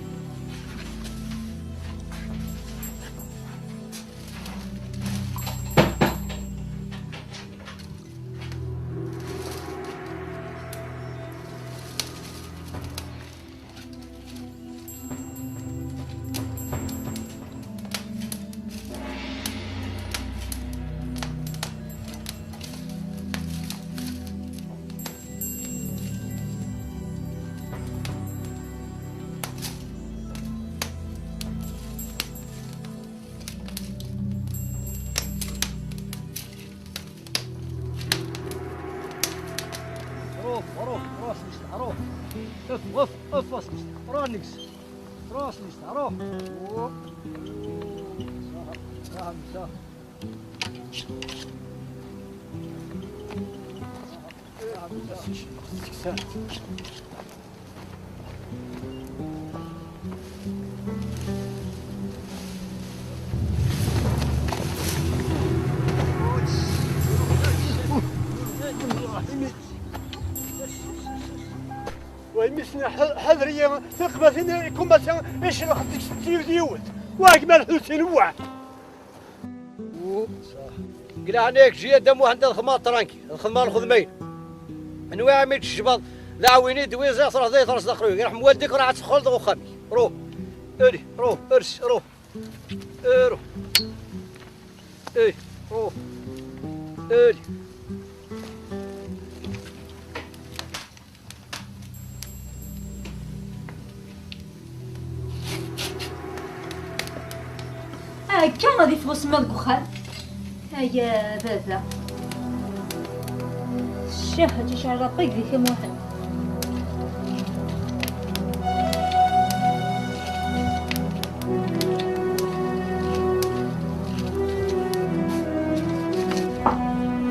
رانكس راس نيستا روح صح ويمسنا حذرية ثقبة ثانية يكون مثلا ايش اللي خدك ستيو ديوت واقبل الحسين واحد قل عليك جي دمو عند الخمار ترانكي الخمار الخدمين انواع ميت الشباب لا ويني دوي زي صرا زي ثرس دخلوا يروح موديك راه تخلط وخمي روح الي روح ارس روح روح ايه روح الي كان غادي فلوس مال الدخان هيا بابا الشاه تشعر رقيق ذيك واحد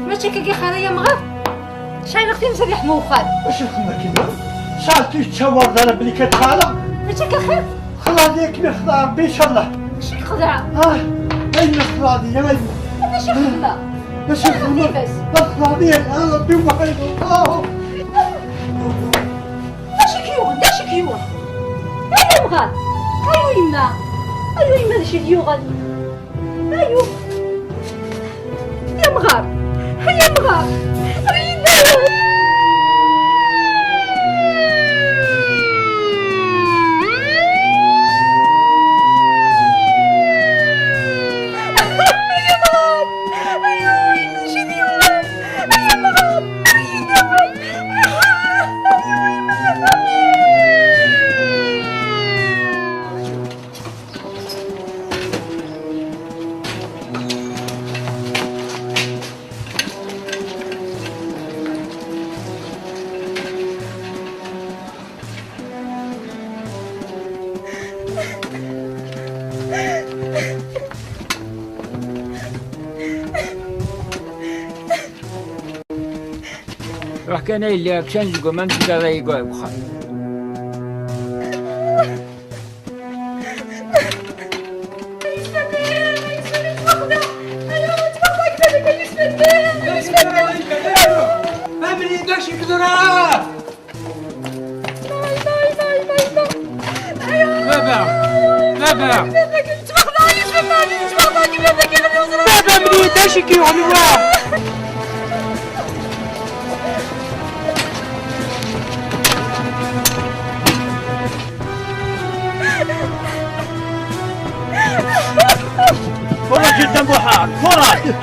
ماشي كي خانيا مغاب شحال اختي مسدي حمو خال واش الخدمه كيما شعلتي تشاور دار بلي كتخالع ماشي كخير خلاص ديك مخدع ربي ان شاء الله ماشي خدعه أين الخلاضي يا غالي؟ ماشي خدمة ماشي خدمة الخلاضي يا ربي وحيد الله ماشي كيوغل داشي كيوغل أيوا مغال أيوا يما أيوا يما داشي كيوغل أيوا يا مغار يا مغار رينا روح كان اللي كان يقول ما نتقدر يقول بخير. فرج الدم وحار فرج